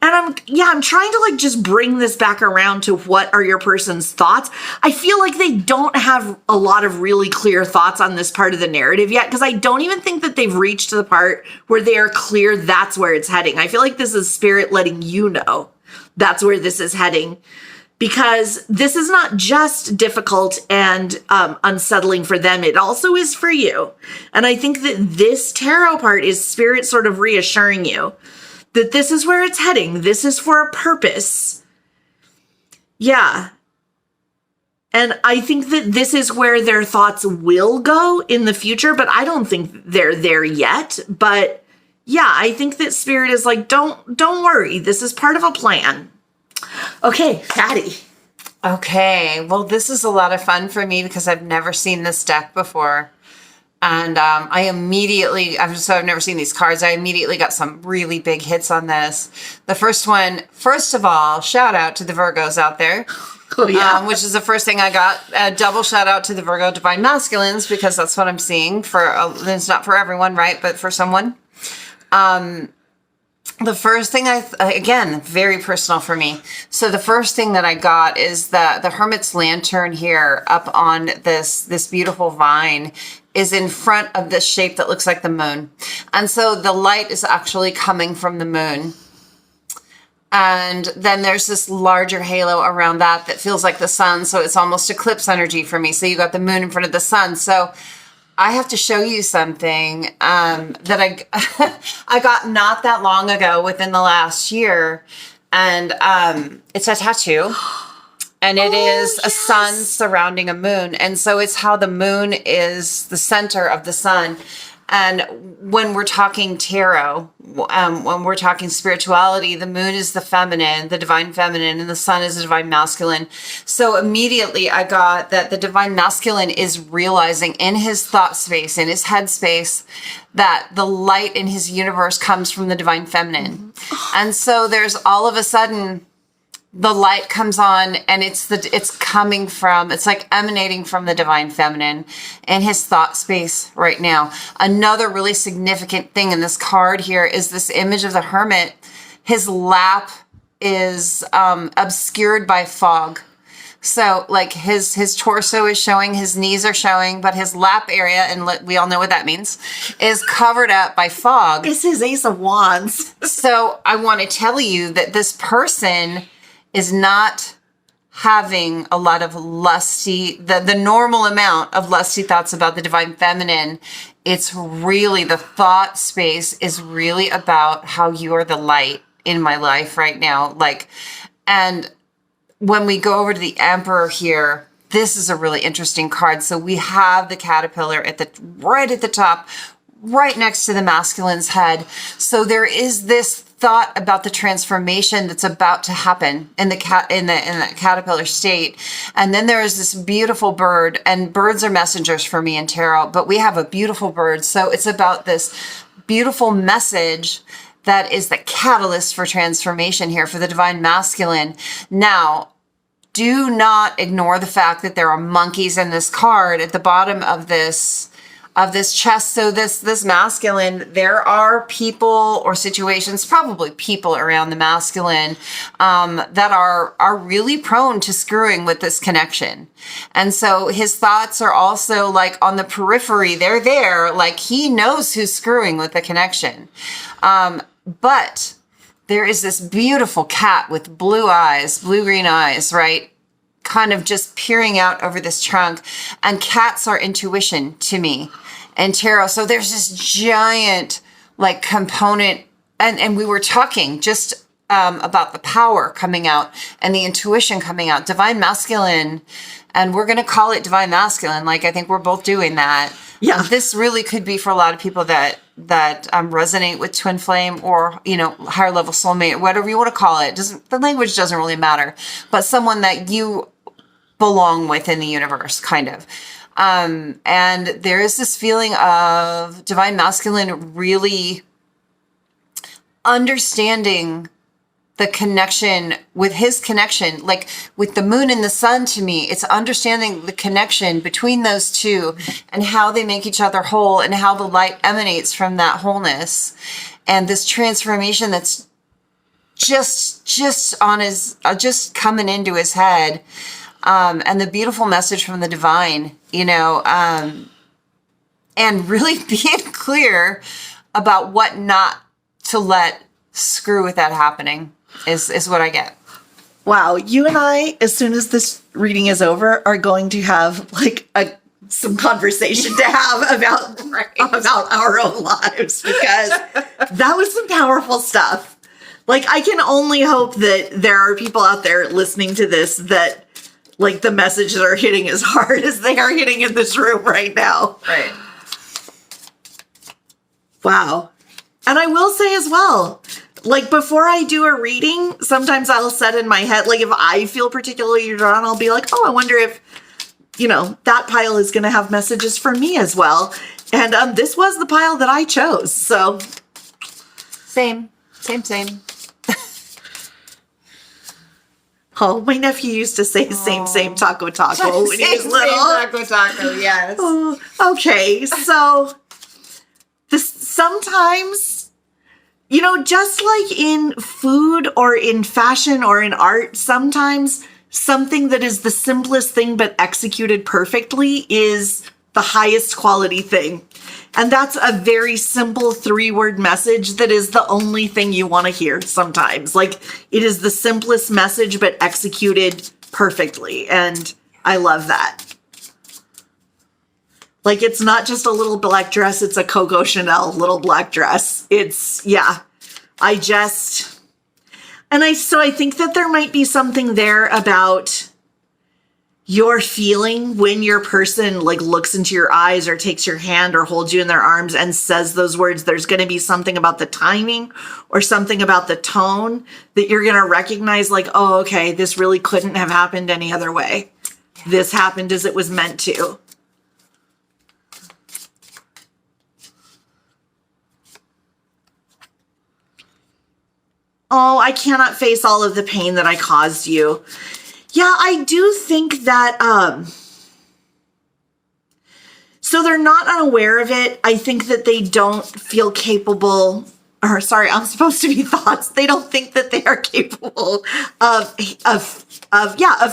And I'm trying to like just bring this back around to what are your person's thoughts. I feel like they don't have a lot of really clear thoughts on this part of the narrative yet, because I don't even think that they've reached the part where they are clear that's where it's heading. I feel like this is spirit letting you know that's where this is heading, because this is not just difficult and unsettling for them. It also is for you. And I think that this tarot part is spirit sort of reassuring you that this is where it's heading. This is for a purpose. Yeah. And I think that this is where their thoughts will go in the future, but I don't think they're there yet. But yeah, I think that spirit is like, don't worry. This is part of a plan. Okay, Patti. Okay, well, this is a lot of fun for me because I've never seen this deck before. And I've never seen these cards. I immediately got some really big hits on this. The first one, first of all, shout out to the Virgos out there. Oh, yeah. Which is the first thing I got. A double shout out to the Virgo Divine Masculines, because that's what I'm seeing it's not for everyone, right? But for someone. The first thing again, very personal for me. So the first thing that I got is the Hermit's Lantern here up on this beautiful vine is in front of this shape that looks like the moon. And so the light is actually coming from the moon. And then there's this larger halo around that feels like the sun. So it's almost eclipse energy for me. So you got the moon in front of the sun. So I have to show you something that I got not that long ago, within the last year. And it's a tattoo. And it is a sun surrounding a moon. And so it's how the moon is the center of the sun. And when we're talking tarot, when we're talking spirituality, the moon is the feminine, the divine feminine, and the sun is the divine masculine. So immediately I got that the divine masculine is realizing in his thought space, in his head space, that the light in his universe comes from the divine feminine. And so there's all of a sudden the light comes on and it's like emanating from the divine feminine in his thought space right now. Another really significant thing in this card here is this image of the hermit. His lap is obscured by fog. So like his torso is showing, his knees are showing, but his lap area, and we all know what that means, is covered up by fog. It's his Ace of Wands. So I want to tell you that this person is not having a lot of the normal amount of lusty thoughts about the divine feminine. It's really, the thought space is really about how you are the light in my life right now. And when we go over to the Emperor here, this is a really interesting card. So we have the caterpillar right at the top, right next to the masculine's head. So there is this thought about the transformation that's about to happen in that caterpillar state. And then there is this beautiful bird, and birds are messengers for me in tarot, but we have a beautiful bird. So it's about this beautiful message that is the catalyst for transformation here for the divine masculine. Now, do not ignore the fact that there are monkeys in this card at the bottom of this chest. So this masculine, there are people or situations, probably people around the masculine, that are really prone to screwing with this connection. And so his thoughts are also like on the periphery. They're there, like he knows who's screwing with the connection. But there is this beautiful cat with blue eyes, blue-green eyes, right? Kind of just peering out over this trunk. And cats are intuition to me. and tarot. So there's this giant like component, and we were talking just about the power coming out and the intuition coming out, divine masculine, and we're going to call it divine masculine. Like, I think we're both doing that. Yeah. This really could be for a lot of people that resonate with twin flame, or, you know, higher level soulmate, whatever you want to call it. The language doesn't really matter, but someone that you belong with in the universe, kind of. And there is this feeling of divine masculine really understanding the connection with his connection, like with the moon and the sun. To me, it's understanding the connection between those two and how they make each other whole, and how the light emanates from that wholeness, and this transformation that's just on his, just coming into his head. And the beautiful message from the divine, you know, and really being clear about what not to let screw with that happening is what I get. Wow. You and I, as soon as this reading is over, are going to have like some conversation to have about our own lives, because that was some powerful stuff. Like, I can only hope that there are people out there listening to this that, like, the messages are hitting as hard as they are hitting in this room right now. Right. Wow. And I will say as well, like, before I do a reading, sometimes I'll set in my head, like, if I feel particularly drawn, I'll be like, oh, I wonder if, you know, that pile is going to have messages for me as well. And this was the pile that I chose. So Same. Oh, my nephew used to say same, taco, when he was little. Taco, yes. Oh, okay, so sometimes, you know, just like in food or in fashion or in art, sometimes something that is the simplest thing but executed perfectly is the highest quality thing. And that's a very simple 3-word message that is the only thing you want to hear sometimes. Like, it is the simplest message, but executed perfectly. And I love that. Like, it's not just a little black dress. It's a Coco Chanel little black dress. It's, yeah, I think that there might be something there about your feeling when your person like looks into your eyes or takes your hand or holds you in their arms and says those words. There's going to be something about the timing or something about the tone that you're going to recognize, like, oh, okay, this really couldn't have happened any other way. This happened as it was meant to. Oh, I cannot face all of the pain that I caused you. Yeah, I do think that, so they're not unaware of it. I think that they don't feel capable, or sorry, I'm supposed to be thoughts. They don't think that they are capable of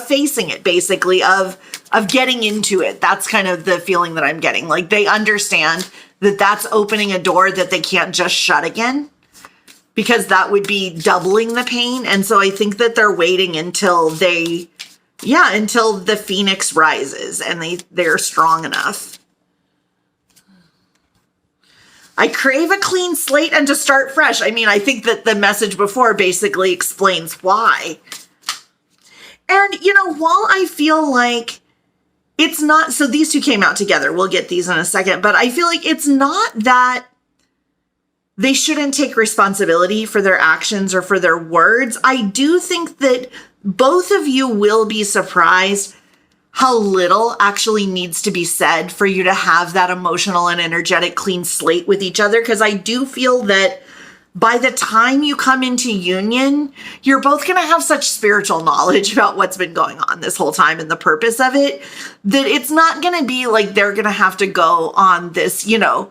facing it, basically, of getting into it. That's kind of the feeling that I'm getting. Like, they understand that that's opening a door that they can't just shut again, because that would be doubling the pain. And so I think that they're waiting until until the phoenix rises and they're strong enough. I crave a clean slate and to start fresh. I mean, I think that the message before basically explains why. And, you know, while I feel like it's not, so these two came out together. We'll get these in a second, but I feel like it's not that they shouldn't take responsibility for their actions or for their words. I do think that both of you will be surprised how little actually needs to be said for you to have that emotional and energetic clean slate with each other. Because I do feel that by the time you come into union, you're both going to have such spiritual knowledge about what's been going on this whole time and the purpose of it, that it's not going to be like they're going to have to go on this, you know,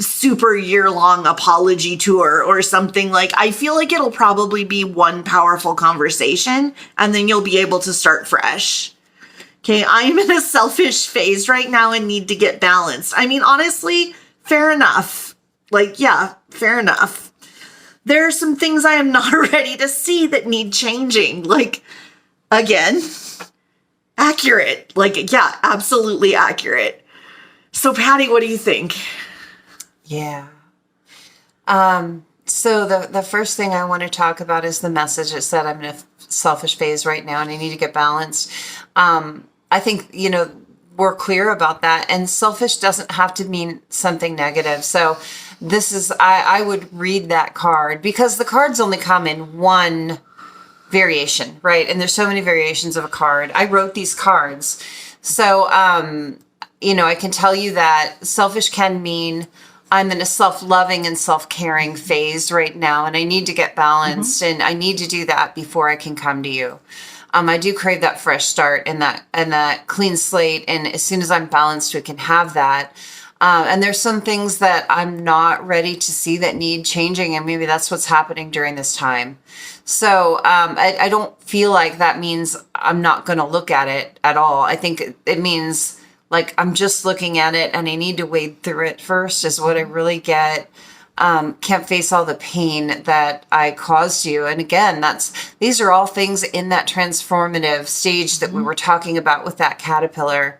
super year-long apology tour or something. Like, I feel like it'll probably be one powerful conversation and then you'll be able to start fresh. Okay, I'm in a selfish phase right now and need to get balanced. I mean, honestly, fair enough. Like, yeah, fair enough. There are some things I am not ready to see that need changing. Like, again, accurate. Like, yeah, absolutely accurate. So Patti, what do you think? Yeah. So the first thing I want to talk about is the message. It said I'm in a selfish phase right now and I need to get balanced. I think, we're clear about that, and selfish doesn't have to mean something negative. So this is, I would read that card because the cards only come in one variation, right? And there's so many variations of a card. I wrote these cards. So, I can tell you that selfish can mean I'm in a self-loving and self-caring phase right now, and I need to get balanced, and I need to do that before I can come to you. I do crave that fresh start and that clean slate, and as soon as I'm balanced, we can have that. And there's some things that I'm not ready to see that need changing, and maybe that's what's happening during this time. So I don't feel like that means I'm not going to look at it at all. I think it means like I'm just looking at it and I need to wade through it first is what I really get. Can't face all the pain that I caused you. And again, these are all things in that transformative stage that we were talking about with that caterpillar.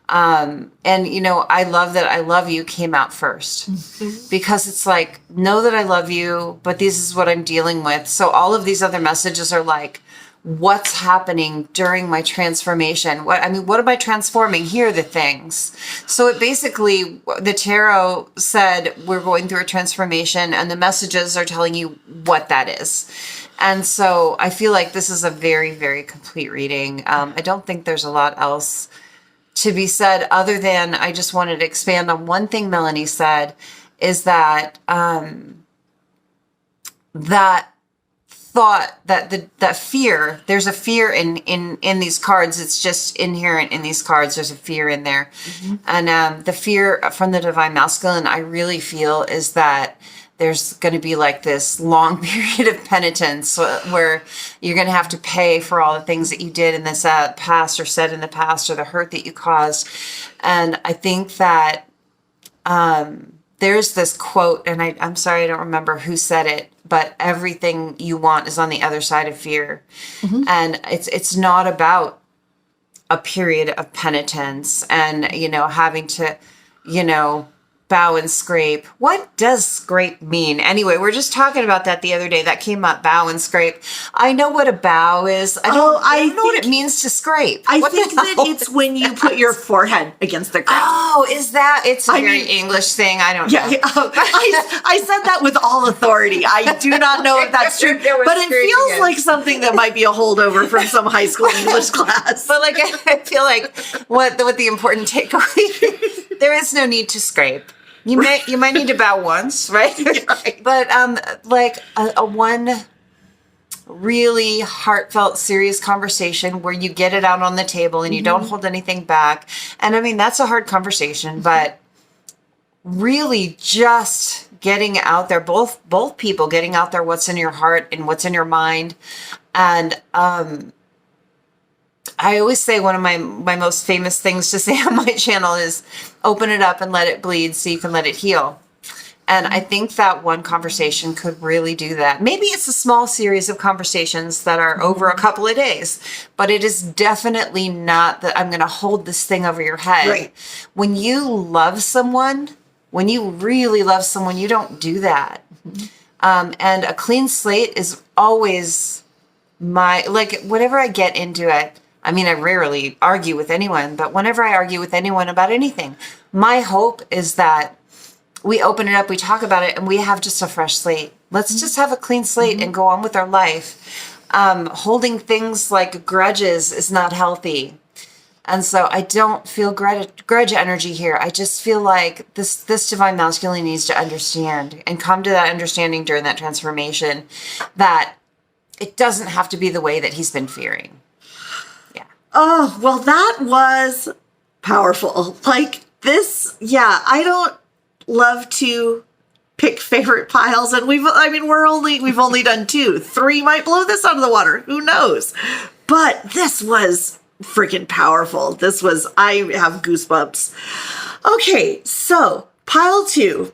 And I love that I love you came out first because it's like, know that I love you, but this is what I'm dealing with. So all of these other messages are like, what's happening during my transformation? What am I transforming? Here are the things. So it basically, the tarot said we're going through a transformation and the messages are telling you what that is. And so I feel like this is a very, very complete reading. I don't think there's a lot else to be said other than I just wanted to expand on one thing Melanie said is that that thought that fear, there's a fear in these cards. It's just inherent in these cards. There's a fear in there. And the fear from the divine masculine, I really feel is that there's going to be like this long period of penitence where you're going to have to pay for all the things that you did in this past or said in the past or the hurt that you caused. And I think that there's this quote, and I'm sorry, I don't remember who said it, but everything you want is on the other side of fear. And it's not about a period of penitence and, having to, bow and scrape. What does scrape mean? Anyway, we're just talking about that the other day. That came up, bow and scrape. I know what a bow is. I don't know what it means to scrape. I think that it's when you put your forehead against the ground. Oh, is that? It's a very English thing. I don't know. I said that with all authority. I do not know if that's true, but it feels like something that might be a holdover from some high school English class. But like, I feel like what the important takeaway, there is no need to scrape. You might need to bow once, right? Right. But like a one really heartfelt, serious conversation where you get it out on the table and you don't hold anything back. And I mean, that's a hard conversation, but really just getting out there, both people getting out there what's in your heart and what's in your mind. And I always say one of my most famous things to say on my channel is open it up and let it bleed so you can let it heal. And I think that one conversation could really do that. Maybe it's a small series of conversations that are over a couple of days, but it is definitely not that I'm going to hold this thing over your head. Right. When you love someone, when you really love someone, you don't do that. And a clean slate is always whenever I get into it, I mean, I rarely argue with anyone, but whenever I argue with anyone about anything, my hope is that we open it up, we talk about it, and we have just a fresh slate. Let's just have a clean slate and go on with our life. Holding things like grudges is not healthy. And so I don't feel grudge energy here. I just feel like this divine masculine needs to understand and come to that understanding during that transformation that it doesn't have to be the way that he's been fearing. Oh, well, that was powerful. Like this, I don't love to pick favorite piles, and we've only done 2. 3 might blow this out of the water. Who knows? But this was freaking powerful. I have goosebumps. Okay, so pile 2.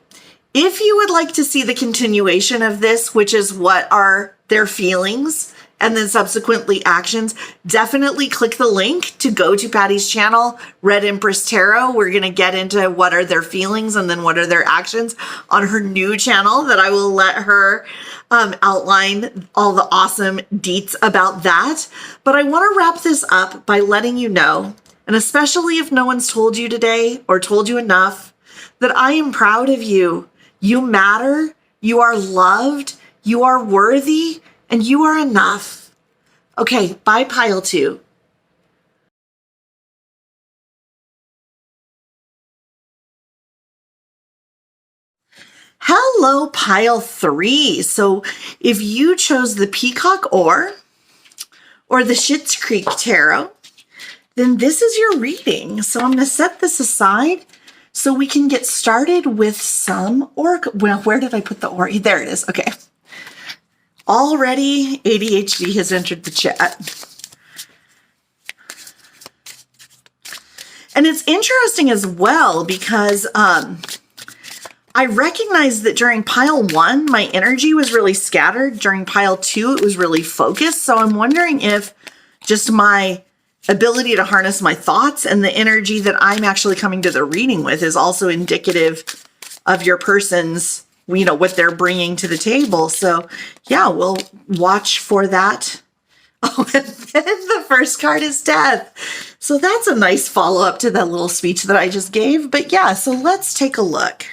If you would like to see the continuation of this, which is what are their feelings and then subsequently actions, definitely click the link to go to Patti's channel, Red Empress Tarot. We're going to get into what are their feelings and then what are their actions on her new channel that I will let her outline all the awesome deets about that. But I want to wrap this up by letting you know, and especially if no one's told you today or told you enough, that I am proud of you. You matter, you are loved, you are worthy, and you are enough. Okay, bye, pile 2. Hello, pile 3. So if you chose the Peacock or the Schitt's Creek Tarot, then this is your reading. So I'm going to set this aside so we can get started with some oracle. Well, where did I put the oracle? There it is. Okay. Already ADHD has entered the chat. And it's interesting as well because I recognize that during pile 1, my energy was really scattered. During pile 2, it was really focused. So I'm wondering if just my ability to harness my thoughts and the energy that I'm actually coming to the reading with is also indicative of your person's, you know, what they're bringing to the table. So yeah, we'll watch for that. Oh, and then the first card is death. So that's a nice follow-up to that little speech that I just gave. But yeah, so let's take a look.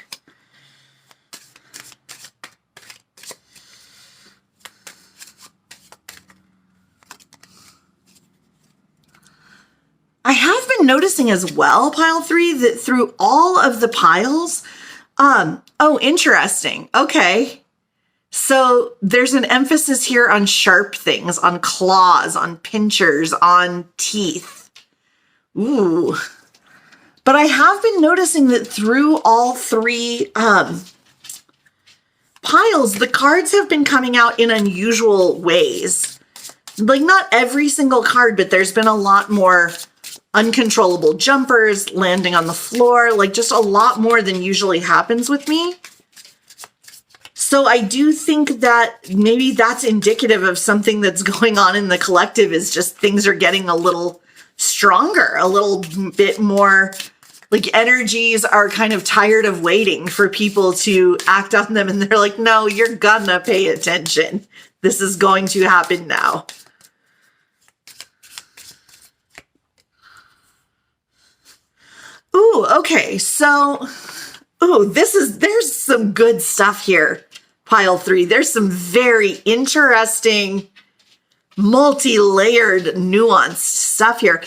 I have been noticing as well, pile 3, that through all of the piles, oh, interesting. Okay. So there's an emphasis here on sharp things, on claws, on pinchers, on teeth. Ooh. But I have been noticing that through all 3 piles, the cards have been coming out in unusual ways. Like not every single card, but there's been a lot more uncontrollable jumpers, landing on the floor, like just a lot more than usually happens with me. So I do think that maybe that's indicative of something that's going on in the collective, is just things are getting a little stronger, a little bit more, like energies are kind of tired of waiting for people to act on them. And they're like, no, you're gonna pay attention. This is going to happen now. Ooh, okay, so, ooh, there's some good stuff here, pile 3. There's some very interesting, multi-layered, nuanced stuff here.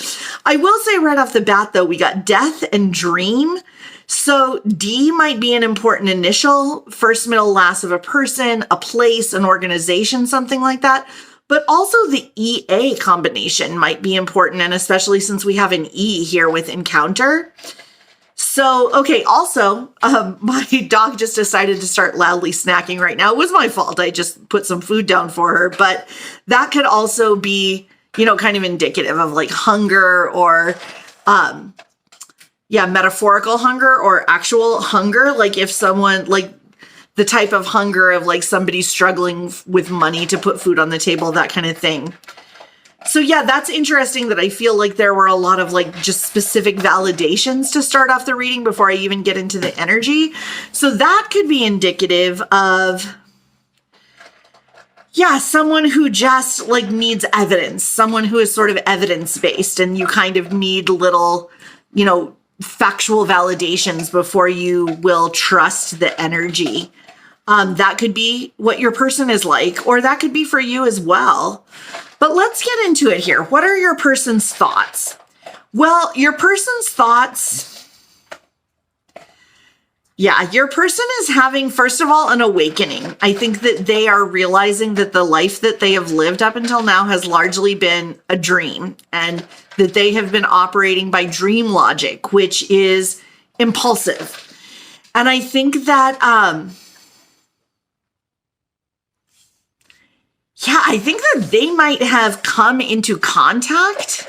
I will say right off the bat, though, we got death and dream. So D might be an important initial, first, middle, last of a person, a place, an organization, something like that. But also the EA combination might be important, and especially since we have an E here with encounter. So, okay, also, my dog just decided to start loudly snacking right now. It was my fault. I just put some food down for her, but that could also be, you know, kind of indicative of like hunger or, yeah, metaphorical hunger or actual hunger. Like if someone, like the type of hunger of like somebody struggling with money to put food on the table, that kind of thing. So yeah, that's interesting that I feel like there were a lot of like just specific validations to start off the reading before I even get into the energy. So that could be indicative of, yeah, someone who just like needs evidence, someone who is sort of evidence-based, and you kind of need little, you know, factual validations before you will trust the energy. That could be what your person is like, or that could be for you as well. But let's get into it here. What are your person's thoughts? Well, your person's thoughts, yeah, your person is having, first of all, an awakening. I think that they are realizing that the life that they have lived up until now has largely been a dream, and that they have been operating by dream logic, which is impulsive. And I think that, yeah, I think that they might have come into contact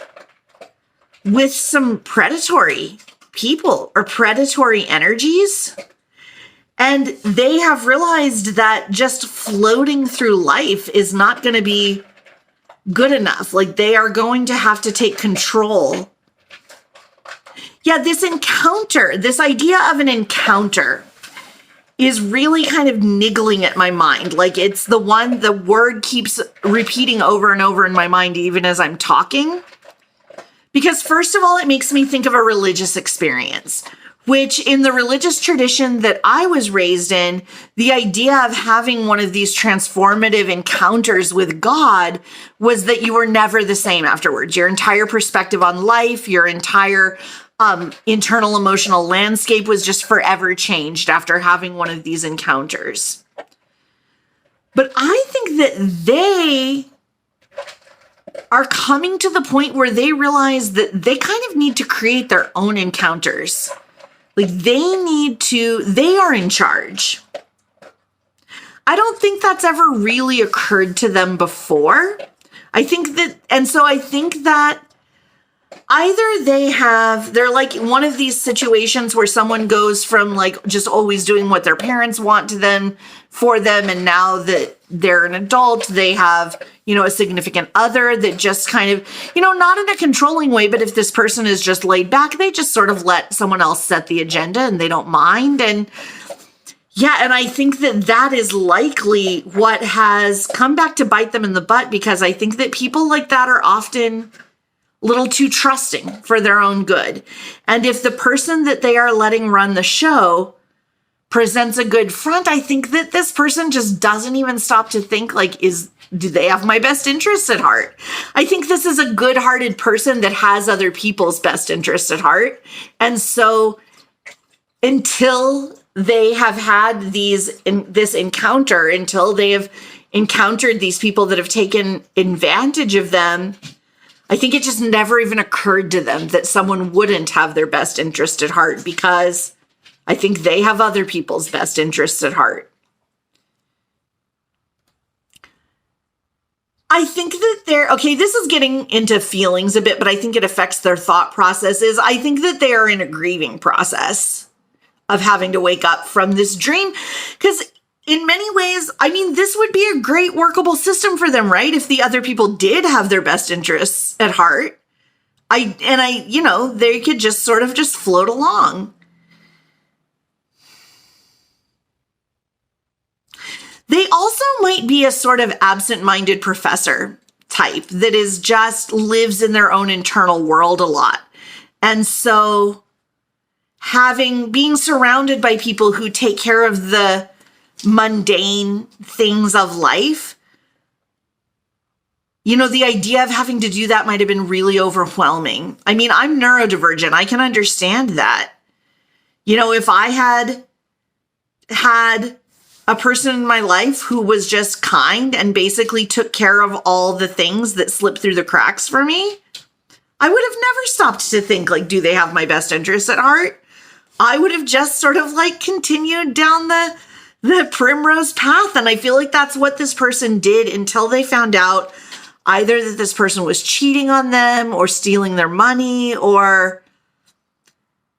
with some predatory people or predatory energies. And they have realized that just floating through life is not going to be good enough. Like they are going to have to take control. Yeah, this encounter, this idea of an encounter is really kind of niggling at my mind. Like it's the word keeps repeating over and over in my mind, even as I'm talking. Because first of all, it makes me think of a religious experience, which in the religious tradition that I was raised in, the idea of having one of these transformative encounters with God was that you were never the same afterwards. Your entire perspective on life, your entire internal emotional landscape was just forever changed after having one of these encounters. But I think that they are coming to the point where they realize that they kind of need to create their own encounters. Like they are in charge. I don't think that's ever really occurred to them before. I think that either they're like one of these situations where someone goes from like just always doing what their parents want for them. And now that they're an adult, they have, a significant other that just kind of, not in a controlling way, but if this person is just laid back, they just sort of let someone else set the agenda and they don't mind. And yeah, and I think that is likely what has come back to bite them in the butt, because I think that people like that are often a little too trusting for their own good. And if the person that they are letting run the show presents a good front, I think that this person just doesn't even stop to think like, do they have my best interests at heart? I think this is a good-hearted person that has other people's best interests at heart. And so until they have had this encounter, until they have encountered these people that have taken advantage of them, I think it just never even occurred to them that someone wouldn't have their best interest at heart, because I think they have other people's best interests at heart. I think that this is getting into feelings a bit, but I think it affects their thought processes. I think that they are in a grieving process of having to wake up from this dream, because in many ways, this would be a great workable system for them, right? If the other people did have their best interests at heart, they could just sort of just float along. They also might be a sort of absent-minded professor type that is just lives in their own internal world a lot. And so being surrounded by people who take care of the mundane things of life, the idea of having to do that might have been really overwhelming. I'm neurodivergent. I can understand that. If I had a person in my life who was just kind and basically took care of all the things that slipped through the cracks for me, I would have never stopped to think like, do they have my best interests at heart? I would have just sort of like continued down the primrose path. And I feel like that's what this person did until they found out either that this person was cheating on them or stealing their money or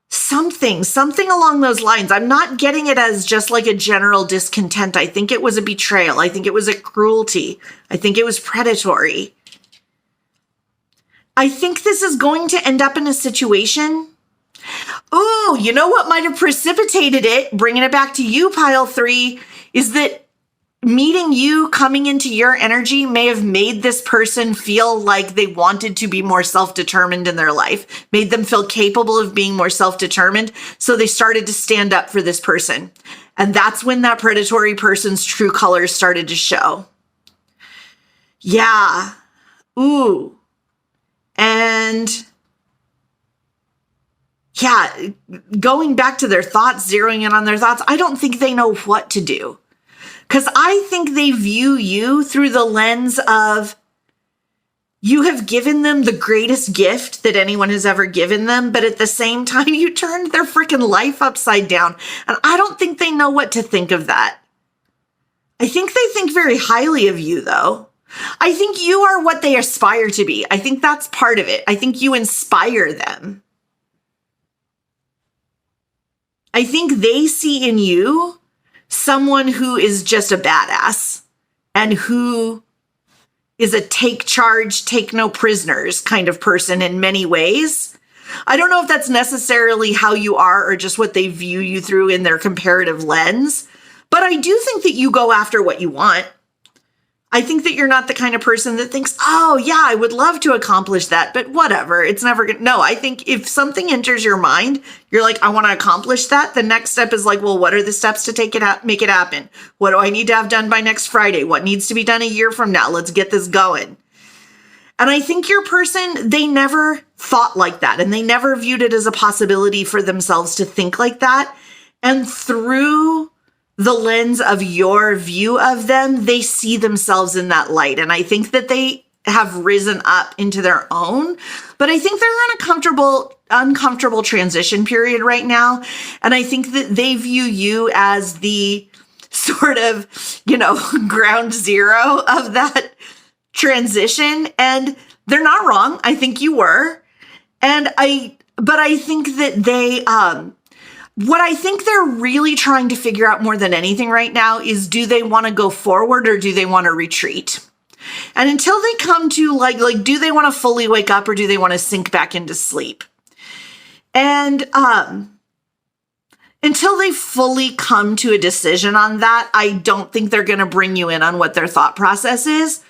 something along those lines. I'm not getting it as just like a general discontent. I think it was a betrayal. I think it was a cruelty. I think it was predatory. I think this is going to end up in a situation. Oh, you know what might have precipitated it, bringing it back to you, pile 3, is that meeting you, coming into your energy may have made this person feel like they wanted to be more self-determined in their life, made them feel capable of being more self-determined. So they started to stand up for this person. And that's when that predatory person's true colors started to show. Yeah. Ooh. And yeah, going back to their thoughts, zeroing in on their thoughts, I don't think they know what to do. Because I think they view you through the lens of you have given them the greatest gift that anyone has ever given them, but at the same time, you turned their freaking life upside down. And I don't think they know what to think of that. I think they think very highly of you, though. I think you are what they aspire to be. I think that's part of it. I think you inspire them. I think they see in you someone who is just a badass and who is a take charge, take no prisoners kind of person in many ways. I don't know if that's necessarily how you are or just what they view you through in their comparative lens, but I do think that you go after what you want. I think that you're not the kind of person that thinks, oh yeah, I would love to accomplish that, but whatever, it's never gonna, no, I think if something enters your mind, you're like, I want to accomplish that. The next step is like, well, what are the steps to make it happen? What do I need to have done by next Friday? What needs to be done a year from now? Let's get this going. And I think your person, they never thought like that, and they never viewed it as a possibility for themselves to think like that. And through the lens of your view of them, they see themselves in that light. And I think that they have risen up into their own, but I think they're in a uncomfortable transition period right now. And I think that they view you as the sort of, ground zero of that transition. And they're not wrong. I think you were. But I think that what I think they're really trying to figure out more than anything right now is, do they want to go forward or do they want to retreat? And until they come to like, do they want to fully wake up or do they want to sink back into sleep? And until they fully come to a decision on that, I don't think they're going to bring you in on what their thought process is.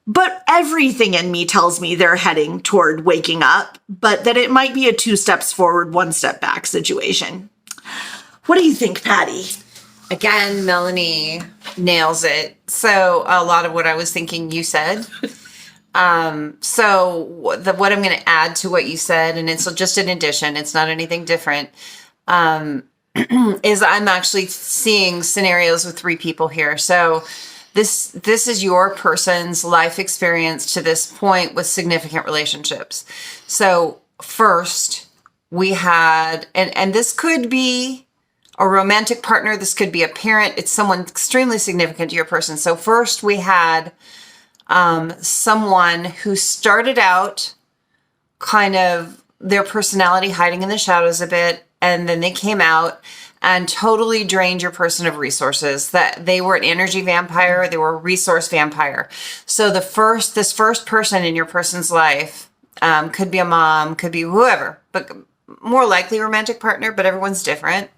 But everything in me tells me they're heading toward waking up, but that it might be a 2 steps forward, 1 step back situation. What do you think, Patti? Again, Melanie nails it. So a lot of what I was thinking you said. What I'm going to add to what you said, and it's just an addition, it's not anything different, is I'm actually seeing scenarios with 3 people here. So this is your person's life experience to this point with significant relationships. So first we had, and this could be a romantic partner, this could be a parent, it's someone extremely significant to your person. So first we had someone who started out kind of their personality hiding in the shadows a bit, and then they came out and totally drained your person of resources. That they were an energy vampire, they were a resource vampire. So this first person in your person's life could be a mom, could be whoever, but more likely romantic partner, but everyone's different.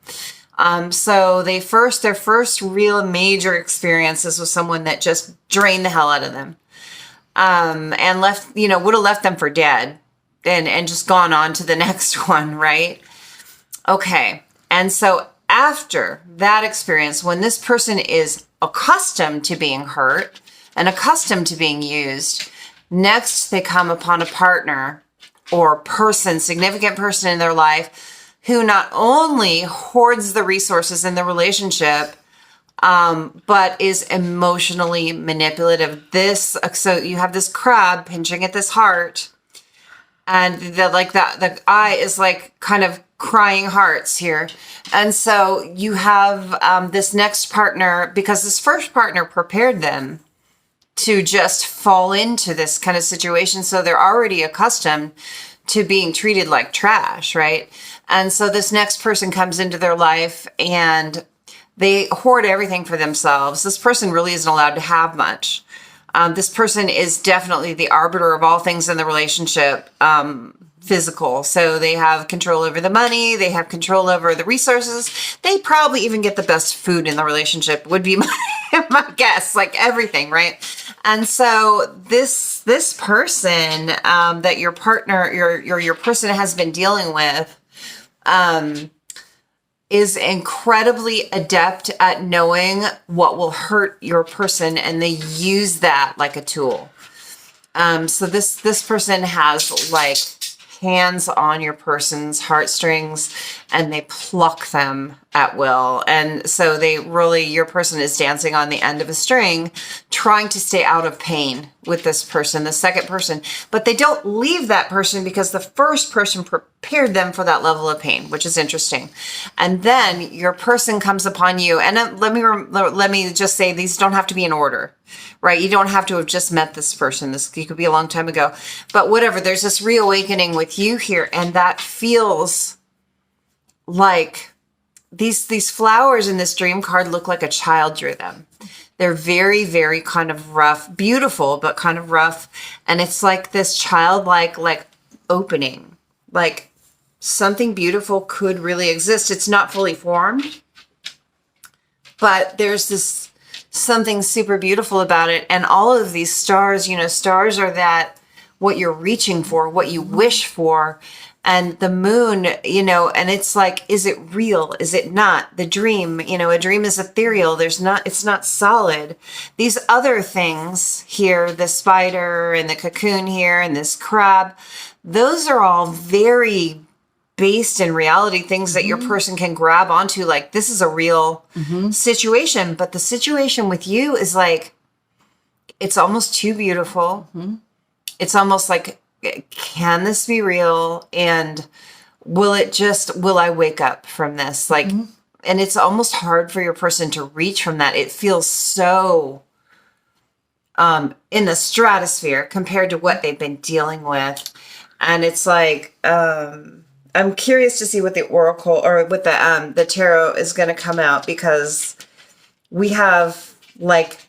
So their first real major experiences with someone that just drained the hell out of them, and left, would have left them for dead and just gone on to the next one, right? Okay. And so after that experience, when this person is accustomed to being hurt and accustomed to being used, next they come upon a partner or person, significant person in their life, who not only hoards the resources in the relationship, but is emotionally manipulative. So you have this crab pinching at this heart, and the eye is like kind of crying hearts here. And so you have this next partner, because this first partner prepared them to just fall into this kind of situation. So they're already accustomed to being treated like trash, right? And so this next person comes into their life and they hoard everything for themselves. This person really isn't allowed to have much. This person is definitely the arbiter of all things in the relationship, physical. So they have control over the money, they have control over the resources. They probably even get the best food in the relationship, would be my guess, like everything, right? And so this person that your partner, your person has been dealing with, is incredibly adept at knowing what will hurt your person, and they use that like a tool. So this person has like hands on your person's heartstrings, and they pluck them at will. And so your person is dancing on the end of a string, trying to stay out of pain with this person, the second person. But they don't leave that person because the first person prepared them for that level of pain, which is interesting. And then your person comes upon you. And let me just say, these don't have to be in order, right? You don't have to have just met this person. This could be a long time ago, but whatever, there's this reawakening with you here. And that feels like these flowers in this dream card look like a child drew them. They're very, very kind of rough, beautiful, but kind of rough. And it's like this childlike, like opening, like something beautiful could really exist. It's not fully formed, but there's this something super beautiful about it. And all of these stars, you know, stars are that what you're reaching for, what you wish for. And the moon, you know, and it's like, is it real? Is it not? The dream, you know, a dream is ethereal. It's not solid. These other things here, the spider and the cocoon here and this crab, those are all very based in reality, things that your person can grab onto. Like, this is a real situation. But the situation with you is like, it's almost too beautiful. It's almost like, can this be real? And will I wake up from this? Like, and it's almost hard for your person to reach from that. It feels so in the stratosphere compared to what they've been dealing with. And it's like, I'm curious to see what the oracle or what the tarot is going to come out, because we have like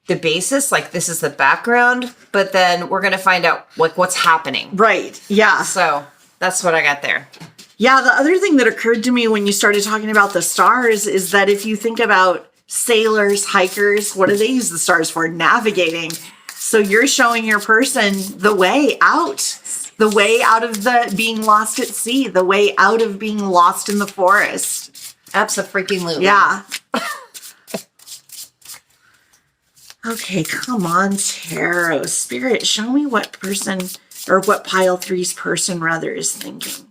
the basis, like this is the background, but then we're going to find out like what's happening. Right. Yeah. So that's what I got there. Yeah. The other thing that occurred to me when you started talking about the stars is that if you think about sailors, hikers, what do they use the stars for? Navigating. So you're showing your person the way out of the being lost at sea, the way out of being lost in the forest. Absolutely. Yeah. Okay, come on, tarot. Spirit, show me what person, or what pile three's person rather is thinking.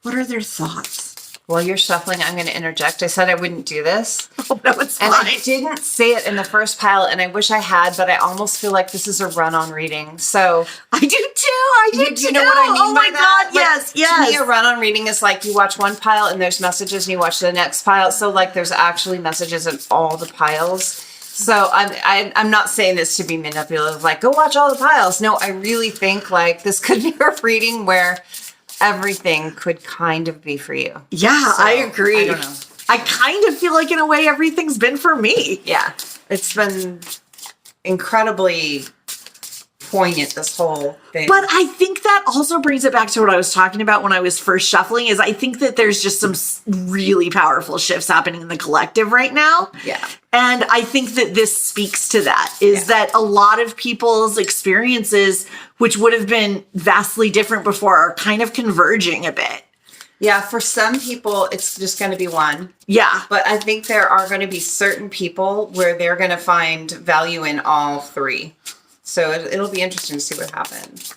What are their thoughts? While you're shuffling, I'm going to interject. I said I wouldn't do this. Oh, no, it's fine. And I didn't say it in the first pile, and I wish I had, but I almost feel like this is a run-on reading. So I do too. I do too. You know what I mean oh by my that? God, yes, Like, yes. To me, a run-on reading is like you watch one pile and there's messages, and you watch the next pile. So like there's actually messages in all the piles. So I'm not saying this to be manipulative, like go watch all the piles. No, I really think like this could be a reading where everything could kind of be for you. Yeah, So, I agree. I don't know. I kind of feel like in a way everything's been for me. Yeah, it's been incredibly poignant, this whole thing. But I think that also brings it back to what I was talking about when I was first shuffling, is I think that there's just some really powerful shifts happening in the collective right now. Yeah. And I think that this speaks to that, is that a lot of people's experiences, which would have been vastly different before, are kind of converging a bit. Yeah, for some people, it's just going to be one. Yeah. But I think there are going to be certain people where they're going to find value in all three. So it'll be interesting to see what happens.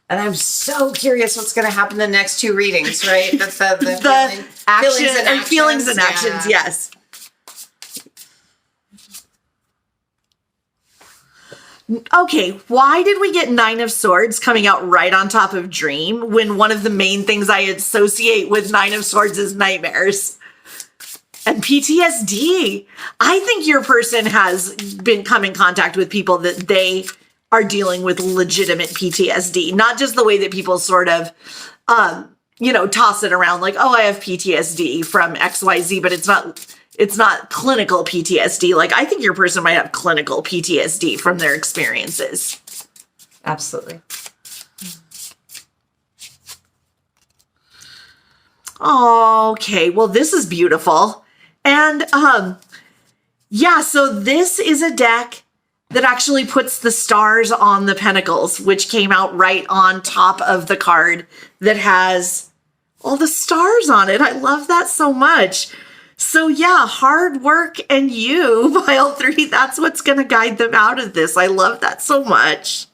And I'm so curious what's going to happen in the next two readings, right? That's the feelings and actions, yes. Okay, why did we get Nine of Swords coming out right on top of Dream when one of the main things I associate with Nine of Swords is nightmares and PTSD? I think your person has been come in contact with people that they are dealing with legitimate PTSD, not just the way that people sort of, toss it around like, oh, I have PTSD from XYZ, but it's not clinical PTSD. Like, I think your person might have clinical PTSD from their experiences. Absolutely. Okay, well, this is beautiful. And, so this is a deck that actually puts the stars on the pentacles, which came out right on top of the card that has all the stars on it. I love that so much. So yeah, hard work and you, pile three, that's what's going to guide them out of this. I love that so much.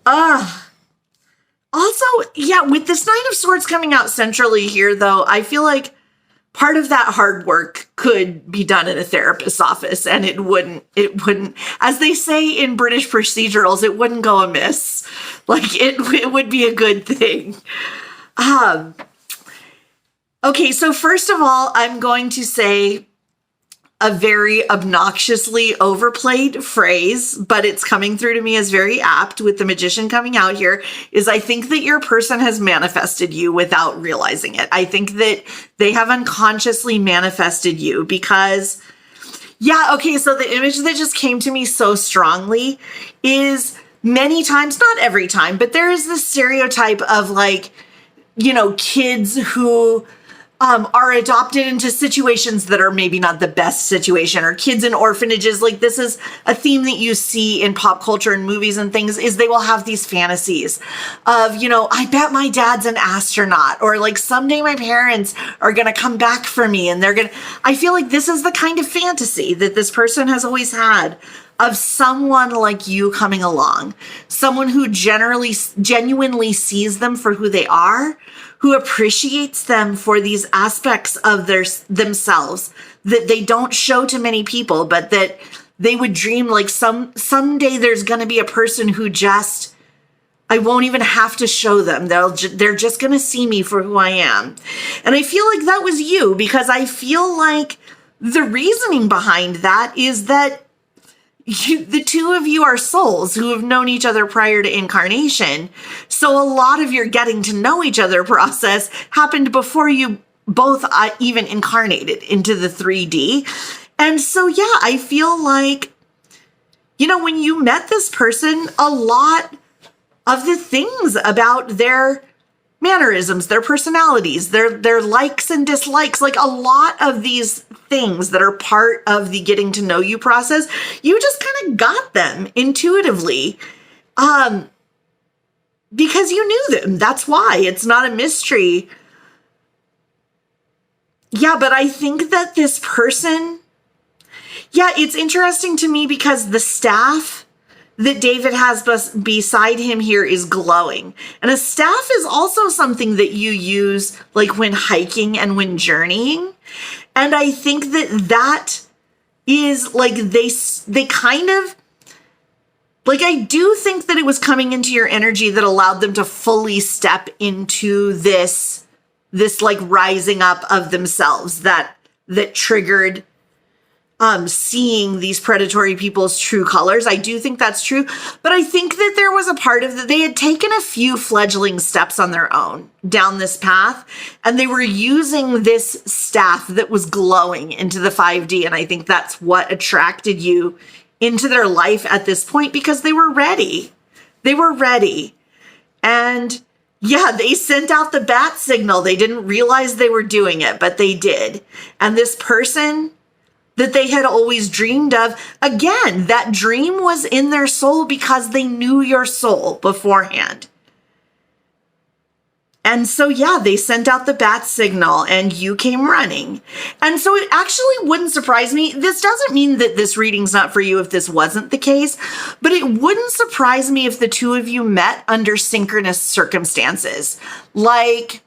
Also, yeah, with this Nine of Swords coming out centrally here, though, I feel like part of that hard work could be done in a therapist's office, and it wouldn't, as they say in British procedurals, it wouldn't go amiss. Like, it would be a good thing. Okay, so first of all, I'm going to say a very obnoxiously overplayed phrase, but it's coming through to me as very apt with the Magician coming out here, is I think that your person has manifested you without realizing it. I think that they have unconsciously manifested you because, yeah, okay, so the image that just came to me so strongly is many times, not every time, but there is this stereotype of like, you know, kids who are adopted into situations that are maybe not the best situation, or kids in orphanages. Like, this is a theme that you see in pop culture and movies and things, is they will have these fantasies of, you know, I bet my dad's an astronaut, or like someday my parents are going to come back for me and I feel like this is the kind of fantasy that this person has always had of someone like you coming along, someone who genuinely sees them for who they are, who appreciates them for these aspects of themselves that they don't show to many people, but that they would dream like someday there's going to be a person who just, I won't even have to show them. They're just going to see me for who I am. And I feel like that was you, because I feel like the reasoning behind that is that the two of you are souls who have known each other prior to incarnation. So a lot of your getting to know each other process happened before you both even incarnated into the 3D. And so, yeah, I feel like, you know, when you met this person, a lot of the things about their mannerisms, their personalities, their likes and dislikes, like a lot of these things that are part of the getting to know you process, you just kind of got them intuitively, because you knew them. That's why it's not a mystery. Yeah, but I think that this person, yeah, it's interesting to me because the staff that David has beside him here is glowing. And a staff is also something that you use like when hiking and when journeying. And I think that is like, they kind of, like, I do think that it was coming into your energy that allowed them to fully step into this like rising up of themselves that triggered seeing these predatory people's true colors. I do think that's true, but I think that there was a part of that they had taken a few fledgling steps on their own down this path, and they were using this staff that was glowing into the 5D, and I think that's what attracted you into their life at this point, because they were ready. They were ready. And yeah, they sent out the bat signal. They didn't realize they were doing it, but they did. And this person that they had always dreamed of, again, that dream was in their soul because they knew your soul beforehand. And so, yeah, they sent out the bat signal and you came running. And so it actually wouldn't surprise me. This doesn't mean that this reading's not for you if this wasn't the case, but it wouldn't surprise me if the two of you met under synchronous circumstances. Like,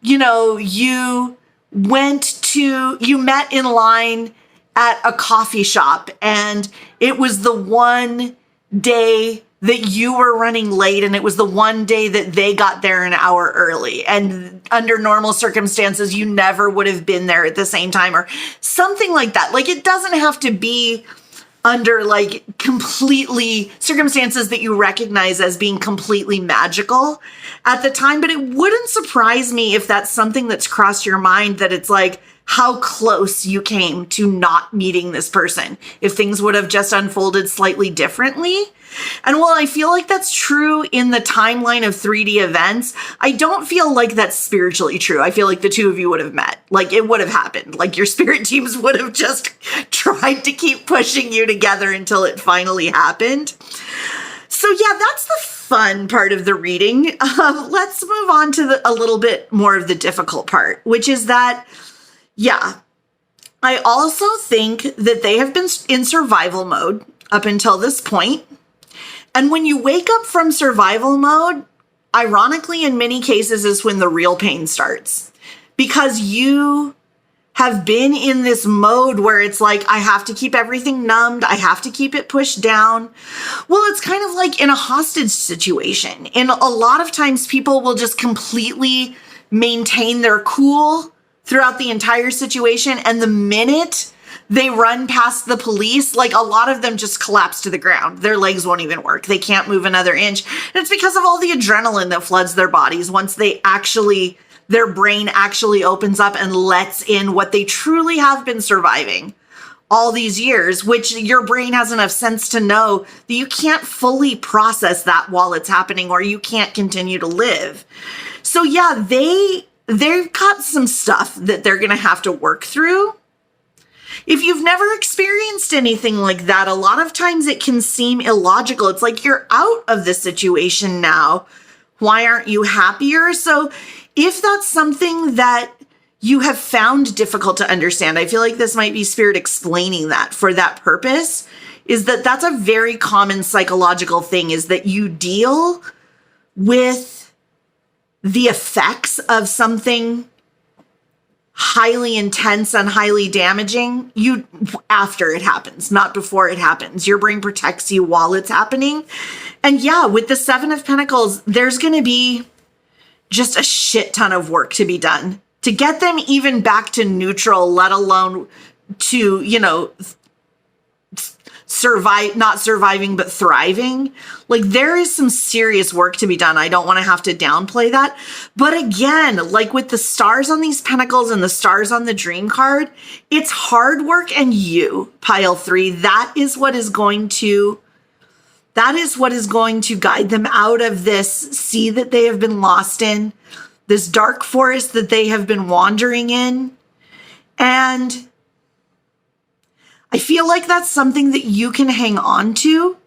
you know, you met in line at a coffee shop, and it was the one day that you were running late, and it was the one day that they got there an hour early. And under normal circumstances, you never would have been there at the same time, or something like that. Like, it doesn't have to be under like completely circumstances that you recognize as being completely magical at the time, but it wouldn't surprise me if that's something that's crossed your mind, that it's like, how close you came to not meeting this person if things would have just unfolded slightly differently. And while I feel like that's true in the timeline of 3D events, I don't feel like that's spiritually true. I feel like the two of you would have met. Like, it would have happened. Like, your spirit teams would have just tried to keep pushing you together until it finally happened. So yeah, that's the fun part of the reading. Let's move on to a little bit more of the difficult part, which is that, yeah, I also think that they have been in survival mode up until this point. And when you wake up from survival mode, ironically, in many cases, is when the real pain starts. Because you have been in this mode where it's like, I have to keep everything numbed. I have to keep it pushed down. Well, it's kind of like in a hostage situation. And a lot of times people will just completely maintain their cool throughout the entire situation. And the minute they run past the police, like a lot of them just collapse to the ground. Their legs won't even work. They can't move another inch. And it's because of all the adrenaline that floods their bodies once their brain actually opens up and lets in what they truly have been surviving all these years, which your brain has enough sense to know that you can't fully process that while it's happening, or you can't continue to live. So yeah, they've got some stuff that they're going to have to work through. If you've never experienced anything like that, a lot of times it can seem illogical. It's like you're out of the situation now. Why aren't you happier? So if that's something that you have found difficult to understand, I feel like this might be Spirit explaining that for that purpose, is that that's a very common psychological thing, is that you deal with the effects of something highly intense and highly damaging after it happens, not before it happens. Your brain protects you while it's happening. And yeah, with the Seven of Pentacles, there's going to be just a shit ton of work to be done to get them even back to neutral, let alone to, not surviving, but thriving. Like, there is some serious work to be done. I don't want to have to downplay that. But again, like with the stars on these pentacles and the stars on the dream card, it's hard work, and you, pile 3, that is what is going to guide them out of this sea that they have been lost in, this dark forest that they have been wandering in. And I feel like that's something that you can hang on to,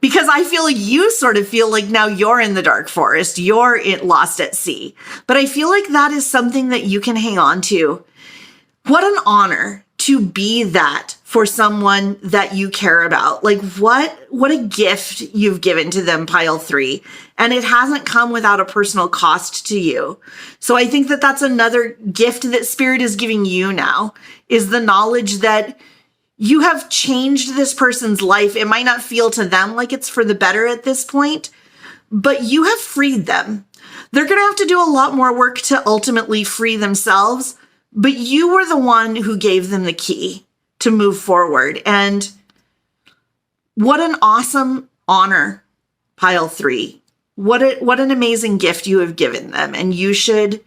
because I feel like you sort of feel like now you're in the dark forest, you're lost at sea. But I feel like that is something that you can hang on to. What an honor to be that for someone that you care about. Like, what a gift you've given to them, pile 3. And it hasn't come without a personal cost to you. So I think that that's another gift that Spirit is giving you now, is the knowledge that you have changed this person's life. It might not feel to them like it's for the better at this point, but you have freed them. They're going to have to do a lot more work to ultimately free themselves, but you were the one who gave them the key to move forward. And what an awesome honor, pile 3. What an amazing gift you have given them. And you should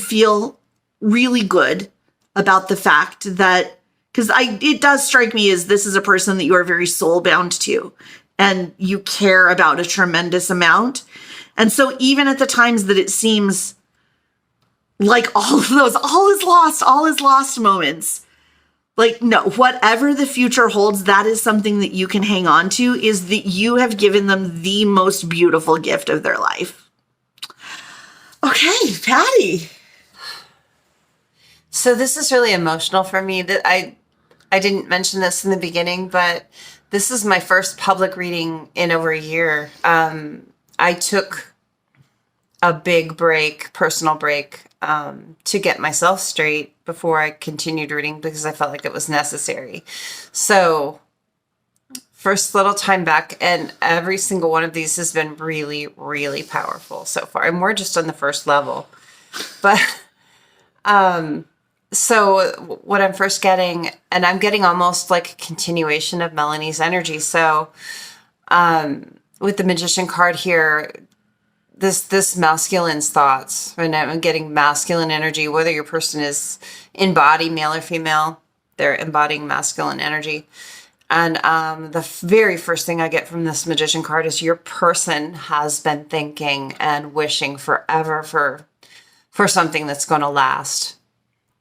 feel really good about the fact that, because it does strike me as this is a person that you are very soul bound to, and you care about a tremendous amount. And so even at the times that it seems like all of those, all is lost moments, like, no, whatever the future holds, that is something that you can hang on to, is that you have given them the most beautiful gift of their life. Okay, Patti. So this is really emotional for me. That I didn't mention this in the beginning, but this is my first public reading in over a year. I took a big break, personal break, to get myself straight before I continued reading, because I felt like it was necessary. So first little time back, and every single one of these has been really, really powerful so far. And we're just on the first level. But so what I'm first getting, and I'm getting almost like a continuation of Melanie's energy. So with the Magician card here, this masculine's thoughts, and I'm getting masculine energy, whether your person is in body, male or female, they're embodying masculine energy. And the very first thing I get from this Magician card is your person has been thinking and wishing forever for something that's going to last.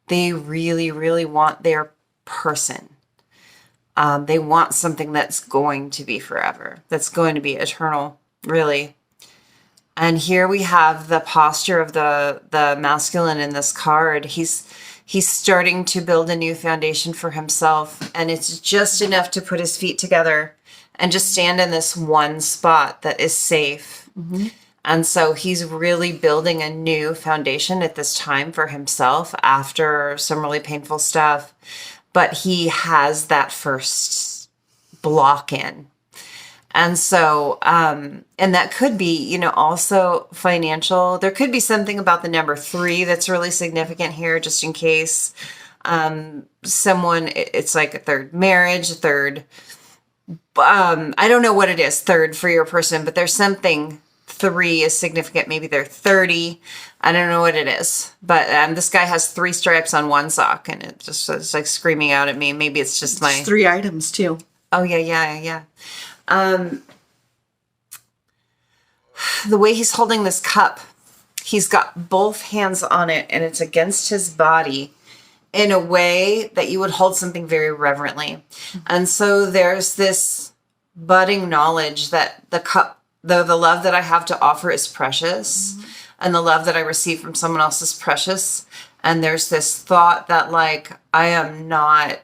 They really, really want their person. They want something that's going to be forever, that's going to be eternal, really. And here we have the posture of the masculine in this card. He's starting to build a new foundation for himself, and it's just enough to put his feet together and just stand in this one spot that is safe. Mm-hmm. And so he's really building a new foundation at this time for himself after some really painful stuff. But he has that first block in. And so, and that could be, also financial. There could be something about the number 3 that's really significant here, just in case. someone, it's like a third marriage, a third, I don't know what it is, third for your person, but there's something. 3 is significant. Maybe they're 30. I don't know what it is, but this guy has 3 stripes on one sock, and it's like screaming out at me. Maybe it's just my 3 items too. Oh yeah. The way he's holding this cup, he's got both hands on it, and it's against his body in a way that you would hold something very reverently. And so there's this budding knowledge that the cup, the love that I have to offer is precious, and the love that I receive from someone else is precious. And there's this thought that like, I am not,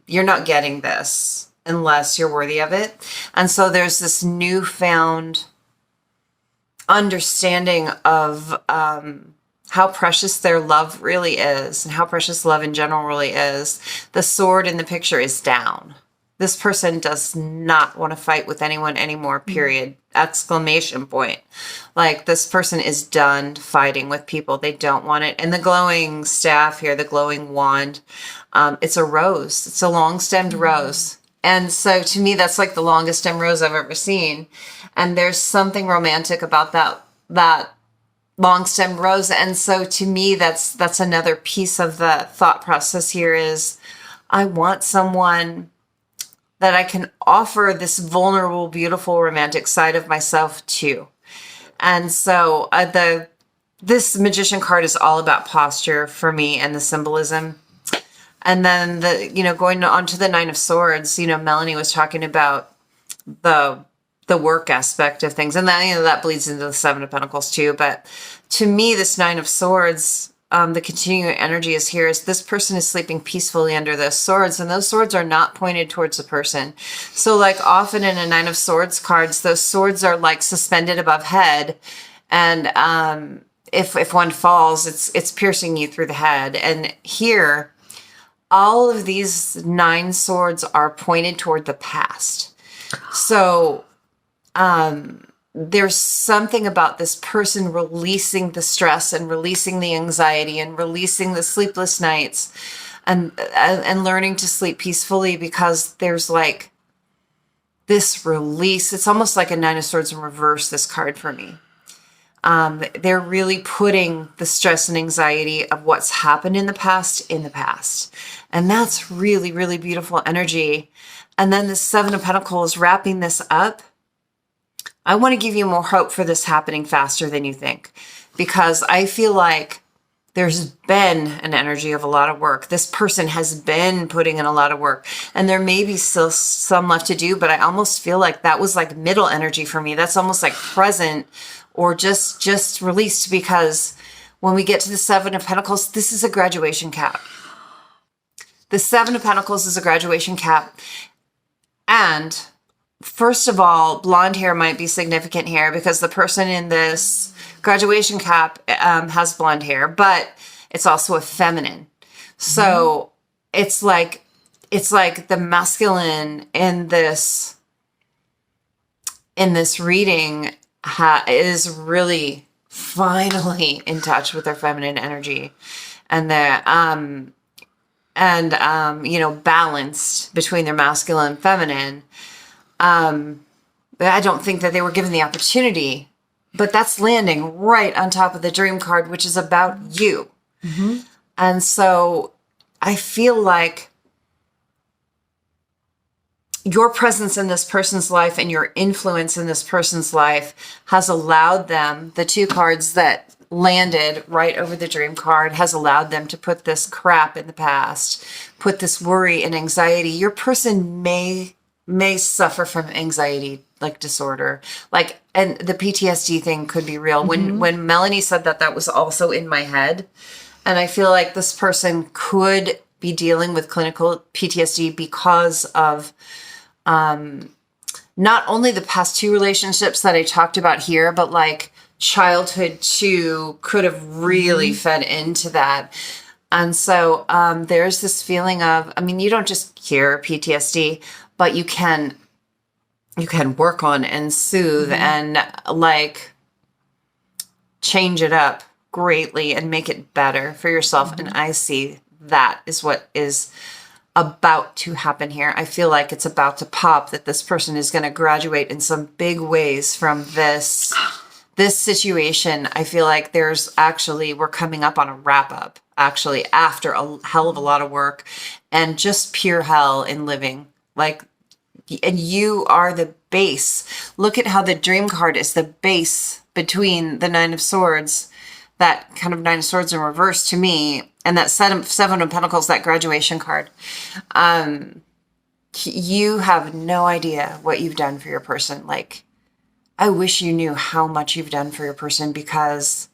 you're not getting this unless you're worthy of it. And so there's this newfound understanding of how precious their love really is, and how precious love in general really is. The sword in the picture is down. This person does not want to fight with anyone anymore, period. Exclamation point. Like, this person is done fighting with people. They don't want it. And the glowing staff here, the glowing wand, it's a rose. It's a long-stemmed rose. And so to me, that's like the longest stem rose I've ever seen. And there's something romantic about that long-stemmed rose. And so to me, that's another piece of the thought process here is, I want someone that I can offer this vulnerable, beautiful, romantic side of myself to. And so this Magician card is all about posture for me and the symbolism. And then going on to the 9 of Swords, Melanie was talking about the work aspect of things. And then, that bleeds into the 7 of Pentacles too. But to me, this 9 of Swords, the continuing energy is here is this person is sleeping peacefully under those swords, and those swords are not pointed towards the person. So like often in a 9 of Swords cards, those swords are like suspended above head. And if one falls, it's piercing you through the head. And here, all of these 9 swords are pointed toward the past. So there's something about this person releasing the stress and releasing the anxiety and releasing the sleepless nights and learning to sleep peacefully, because there's like this release. It's almost like a 9 of Swords in reverse, this card for me. They're really putting the stress and anxiety of what's happened in the past. And that's really, really beautiful energy. And then the 7 of Pentacles wrapping this up. I want to give you more hope for this happening faster than you think, because I feel like there's been an energy of a lot of work. This person has been putting in a lot of work, and there may be still some left to do, but I almost feel like that was like middle energy for me. That's almost like present or just released, because when we get to the 7 of Pentacles, this is a graduation cap. The 7 of Pentacles is a graduation cap. And first of all, blonde hair might be significant here, because the person in this graduation cap has blonde hair, but it's also a feminine. So it's like the masculine in this reading is really finally in touch with their feminine energy, and they're balanced between their masculine and feminine. I don't think that they were given the opportunity, but that's landing right on top of the dream card, which is about you. And so I feel like your presence in this person's life and your influence in this person's life has allowed them, the 2 cards that landed right over the dream card, has allowed them to put this crap in the past, put this worry and anxiety. Your person may suffer from anxiety like disorder, and the PTSD thing could be real. When Melanie said that was also in my head. And I feel like this person could be dealing with clinical PTSD because of not only the past 2 relationships that I talked about here, but like childhood too could have really fed into that. And so there's this feeling of, you don't just cure PTSD, but you can work on and soothe and like change it up greatly and make it better for yourself. And I see that is what is about to happen here. I feel like it's about to pop, that this person is going to graduate in some big ways from this situation. I feel like we're coming up on a wrap up, actually, after a hell of a lot of work and just pure hell in living. Like, and you are the base. Look at how the dream card is the base between the Nine of Swords, that kind of Nine of Swords in reverse to me, and that Seven of Pentacles, that graduation card. You have no idea what you've done for your person. Like, I wish you knew how much you've done for your person, because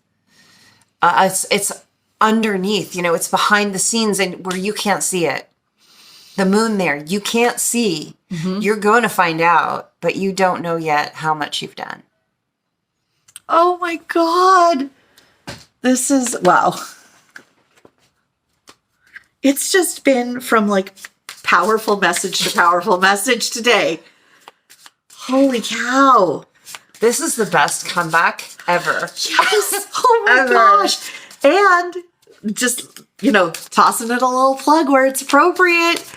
it's underneath, it's behind the scenes and where you can't see it. The moon there, you can't see. Mm-hmm. You're going to find out, but you don't know yet how much you've done. Oh my God. This is, wow. It's just been from like powerful message to powerful message today. Holy cow. This is the best comeback ever. Yes. Oh my gosh. And just, tossing it a little plug where it's appropriate.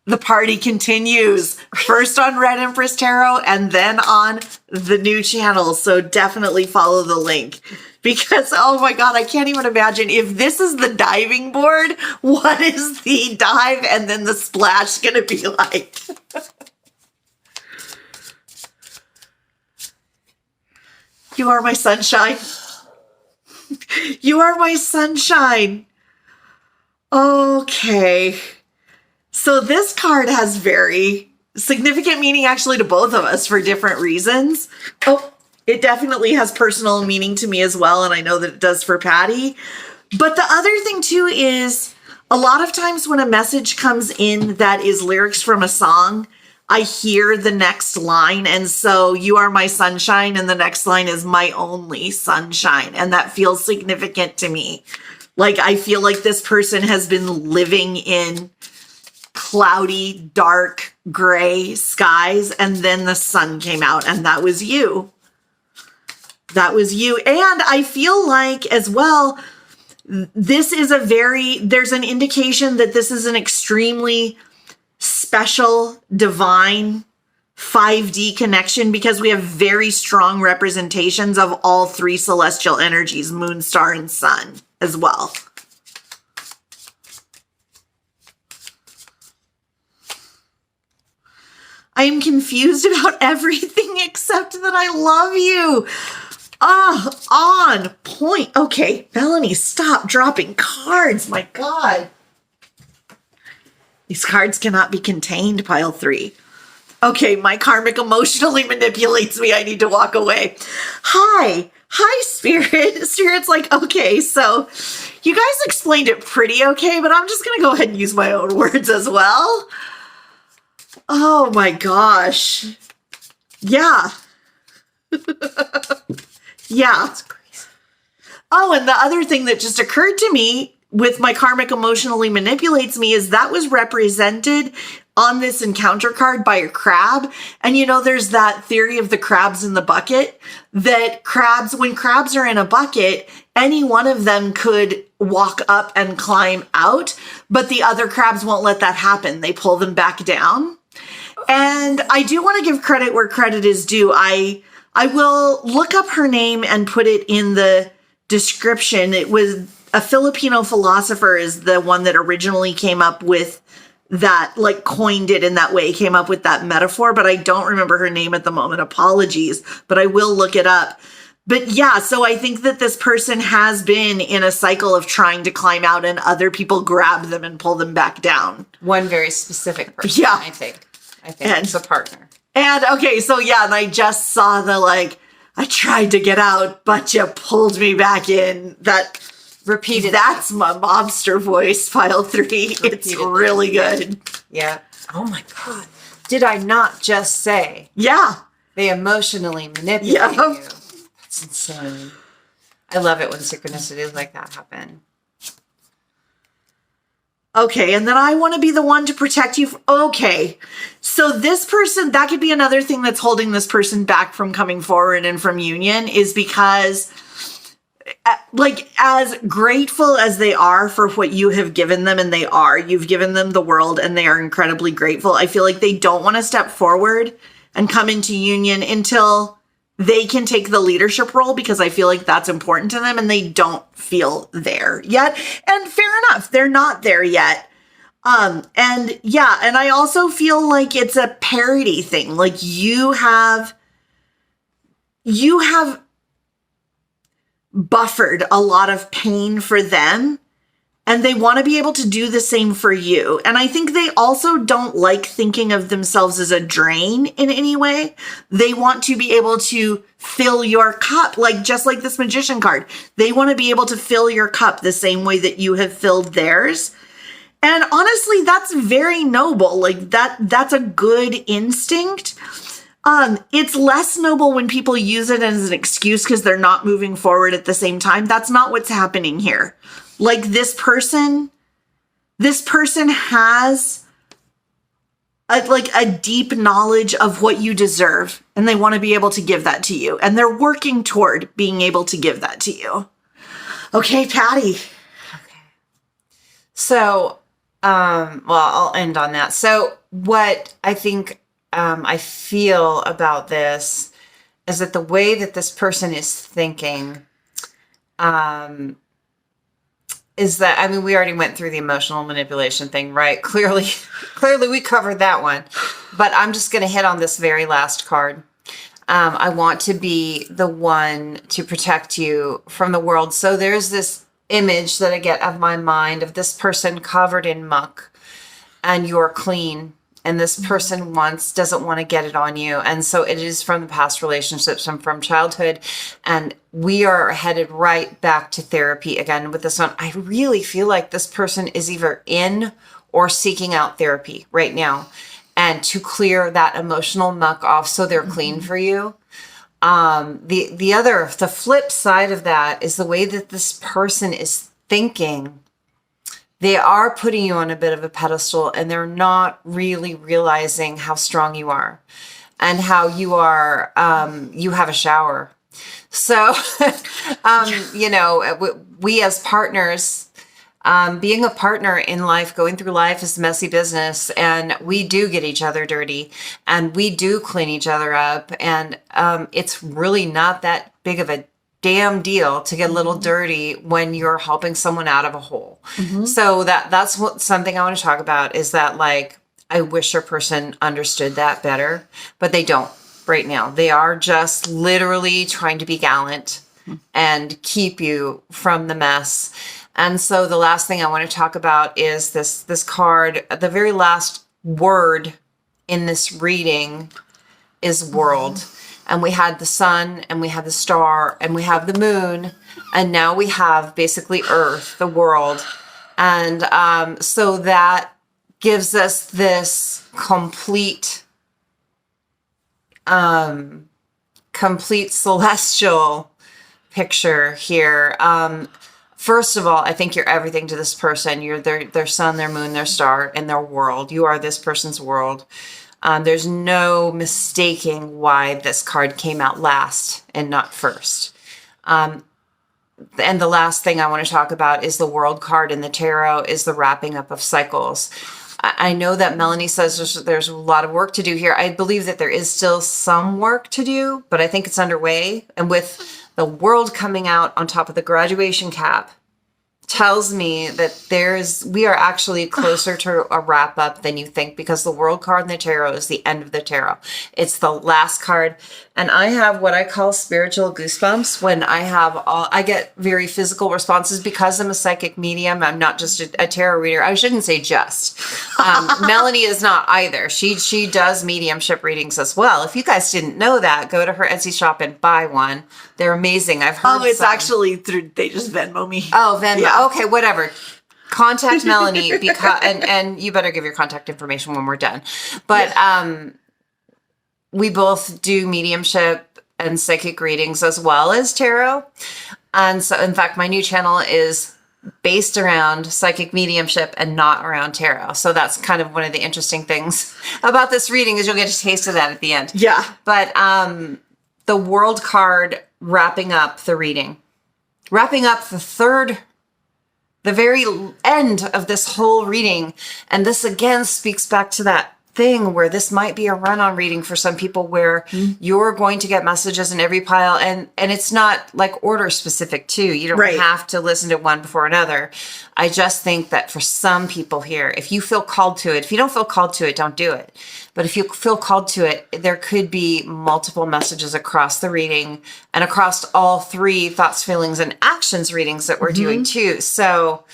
The party continues. First on Red Empress Tarot and then on the new channel. So definitely follow the link. Because, oh my God, I can't even imagine if this is the diving board, what is the dive and then the splash going to be like? You are my sunshine. You are my sunshine. Okay. So this card has very significant meaning actually to both of us for different reasons. Oh, it definitely has personal meaning to me as well, and I know that it does for Patti. But the other thing too is a lot of times when a message comes in that is lyrics from a song, I hear the next line. And so you are my sunshine, and the next line is my only sunshine. And that feels significant to me. Like, I feel like this person has been living in cloudy, dark, gray skies, and then the sun came out, and that was you. That was you. And I feel like as well, there's an indication that this is an extremely special, divine 5D connection, because we have very strong representations of all three celestial energies, moon, star, and sun as well. I am confused about everything except that I love you. On point. Okay, Melanie, stop dropping cards. My God. These cards cannot be contained, pile 3. Okay, my karmic emotionally manipulates me. I need to walk away. Hi, Spirit. Spirit's like, okay, so you guys explained it pretty okay, but I'm just going to go ahead and use my own words as well. Oh my gosh. Yeah. Yeah. That's crazy. Oh, and the other thing that just occurred to me with my karmic emotionally manipulates me is that was represented on this encounter card by a crab. And there's that theory of the crabs in the bucket, that when crabs are in a bucket, any one of them could walk up and climb out, but the other crabs won't let that happen. They pull them back down. And I do want to give credit where credit is due. I will look up her name and put it in the description. It was a Filipino philosopher is the one that originally came up with that, like coined it in that way, came up with that metaphor, but I don't remember her name at the moment. Apologies, but I will look it up. But yeah, so I think that this person has been in a cycle of trying to climb out and other people grab them and pull them back down. One very specific person, yeah. I think it's a partner. And okay, so yeah, and I just saw the I tried to get out, but you pulled me back in. That repeated. That's my mobster voice, pile 3. It's really good. Yeah. Oh my God. Did I not just say? Yeah. They emotionally manipulate you. That's insane. I love it when synchronicities like that happen. Okay, and then I want to be the one to protect you. Okay, so this person, that could be another thing that's holding this person back from coming forward and from union, is because like as grateful as they are for what you have given them, and you've given them the world and they are incredibly grateful. I feel like they don't want to step forward and come into union until they can take the leadership role, because I feel like that's important to them and they don't feel there yet. And fair enough, they're not there yet. And yeah, and I also feel like it's a parity thing. Like you have buffered a lot of pain for them, and they want to be able to do the same for you. And I think they also don't like thinking of themselves as a drain in any way. They want to be able to fill your cup, like just like this magician card. They want to be able to fill your cup the same way that you have filled theirs. And honestly, that's very noble. Like that's a good instinct. It's less noble when people use it as an excuse because they're not moving forward at the same time. That's not what's happening here. Like this person has a deep knowledge of what you deserve, and they want to be able to give that to you. And they're working toward being able to give that to you. Okay, Patti. Okay. So, well, I'll end on that. So what I think I feel about this is that the way that this person is thinking is that, I mean, we already went through the emotional manipulation thing, right? Clearly we covered that one, but I'm just going to hit on this very last card. I want to be the one to protect you from the world. So there's this image that I get of my mind of this person covered in muck, and you're clean. And this person doesn't want to get it on you. And so it is from the past relationships and from childhood. And we are headed right back to therapy again with this one. I really feel like this person is either in or seeking out therapy right now, and to clear that emotional muck off so they're clean for you. The flip side of that is the way that this person is thinking. They are putting you on a bit of a pedestal, and they're not really realizing how strong you are and how you are, you have a shower. So, we as partners, being a partner in life, going through life is messy business, and we do get each other dirty and we do clean each other up. And it's really not that big of a damn deal to get a little dirty when you're helping someone out of a hole. Mm-hmm. So that's something I want to talk about, is that, like, I wish your person understood that better, but they don't right now. They are just literally trying to be gallant and keep you from the mess. And so the last thing I want to talk about is this card. The very last word in this reading is world. Mm-hmm. And we had the sun, and we had the star, and we have the moon, and now we have basically Earth, the world. And so that gives us this complete celestial picture here. First of all, I think you're everything to this person. You're their sun, their moon, their star, and their world. You are this person's world. There's no mistaking why this card came out last and not first. And the last thing I want to talk about is the world card in the tarot is the wrapping up of cycles. I know that Melanie says there's a lot of work to do here. I believe that there is still some work to do, but I think it's underway. And with the world coming out on top of the graduation cap, tells me that we are actually closer to a wrap up than you think, because the world card in the tarot is the end of the tarot. It's the last card. And I have what I call spiritual goosebumps when I get very physical responses because I'm a psychic medium. I'm not just a tarot reader. I shouldn't say just. Melanie is not either. She does mediumship readings as well. If you guys didn't know that, go to her Etsy shop and buy one. They're amazing. I've heard. Oh, it's actually through. They just Venmo me. Oh, Venmo. Yeah. Okay, whatever. Contact Melanie because and you better give your contact information when we're done. But we both do mediumship and psychic readings as well as tarot. And so, in fact, my new channel is based around psychic mediumship and not around tarot. So that's kind of one of the interesting things about this reading, is you'll get a taste of that at the end. Yeah. But the world card wrapping up the reading. wrapping up the very end of this whole reading. And this again speaks back to that thing where this might be a run-on reading for some people where you're going to get messages in every pile, and it's not like order specific too. You don't have to listen to one before another. I just think that for some people here, if you feel called to it, if you don't feel called to it, don't do it. But if you feel called to it, there could be multiple messages across the reading and across all 3 thoughts, feelings, and actions readings that we're doing too. So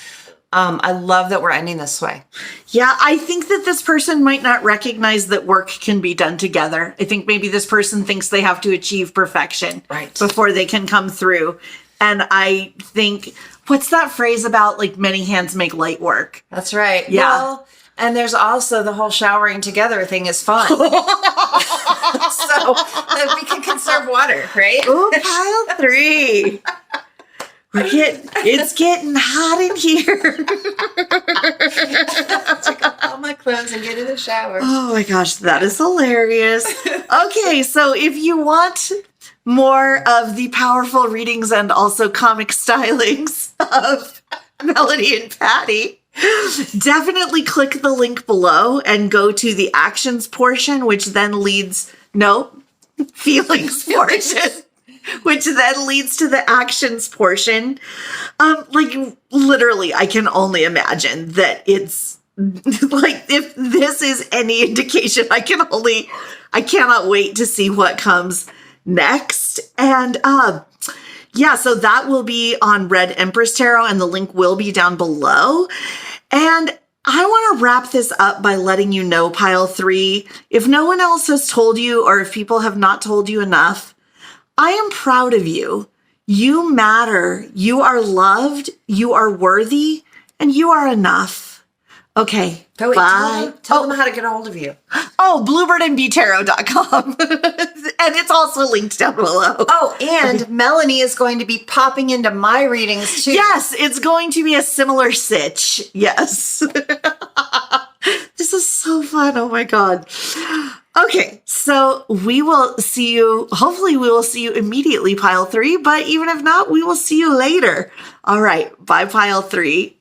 I love that we're ending this way. Yeah, I think that this person might not recognize that work can be done together. I think maybe this person thinks they have to achieve perfection before they can come through. And I think, what's that phrase about, like, many hands make light work? That's right. Yeah. Well, and there's also the whole showering together thing is fun. So that we can conserve water, right? Ooh, pile 3. It's getting hot in here. Take off all my clothes and get in the shower. Oh my gosh, that is hilarious. Okay, so if you want more of the powerful readings and also comic stylings of Melanie and Patti, definitely click the link below and go to the actions portion, which then leads, feelings portion. Which then leads to the actions portion. Like, literally, I can only imagine that it's like, if this is any indication, I cannot wait to see what comes next. And so that will be on Red Empress Tarot, and the link will be down below. And I want to wrap this up by letting you know, pile 3, if no one else has told you, or if people have not told you enough, I am proud of you. You matter. You are loved. You are worthy. And you are enough. Okay. Bye. Tell them how to get a hold of you. Oh, bluebirdandbtarot.com. And it's also linked down below. Oh, and Melanie is going to be popping into my readings too. Yes, it's going to be a similar sitch. Yes. This is so fun. Oh my God. Okay, so we will see you. Hopefully we will see you immediately, pile 3. But even if not, we will see you later. All right. Bye, pile 3.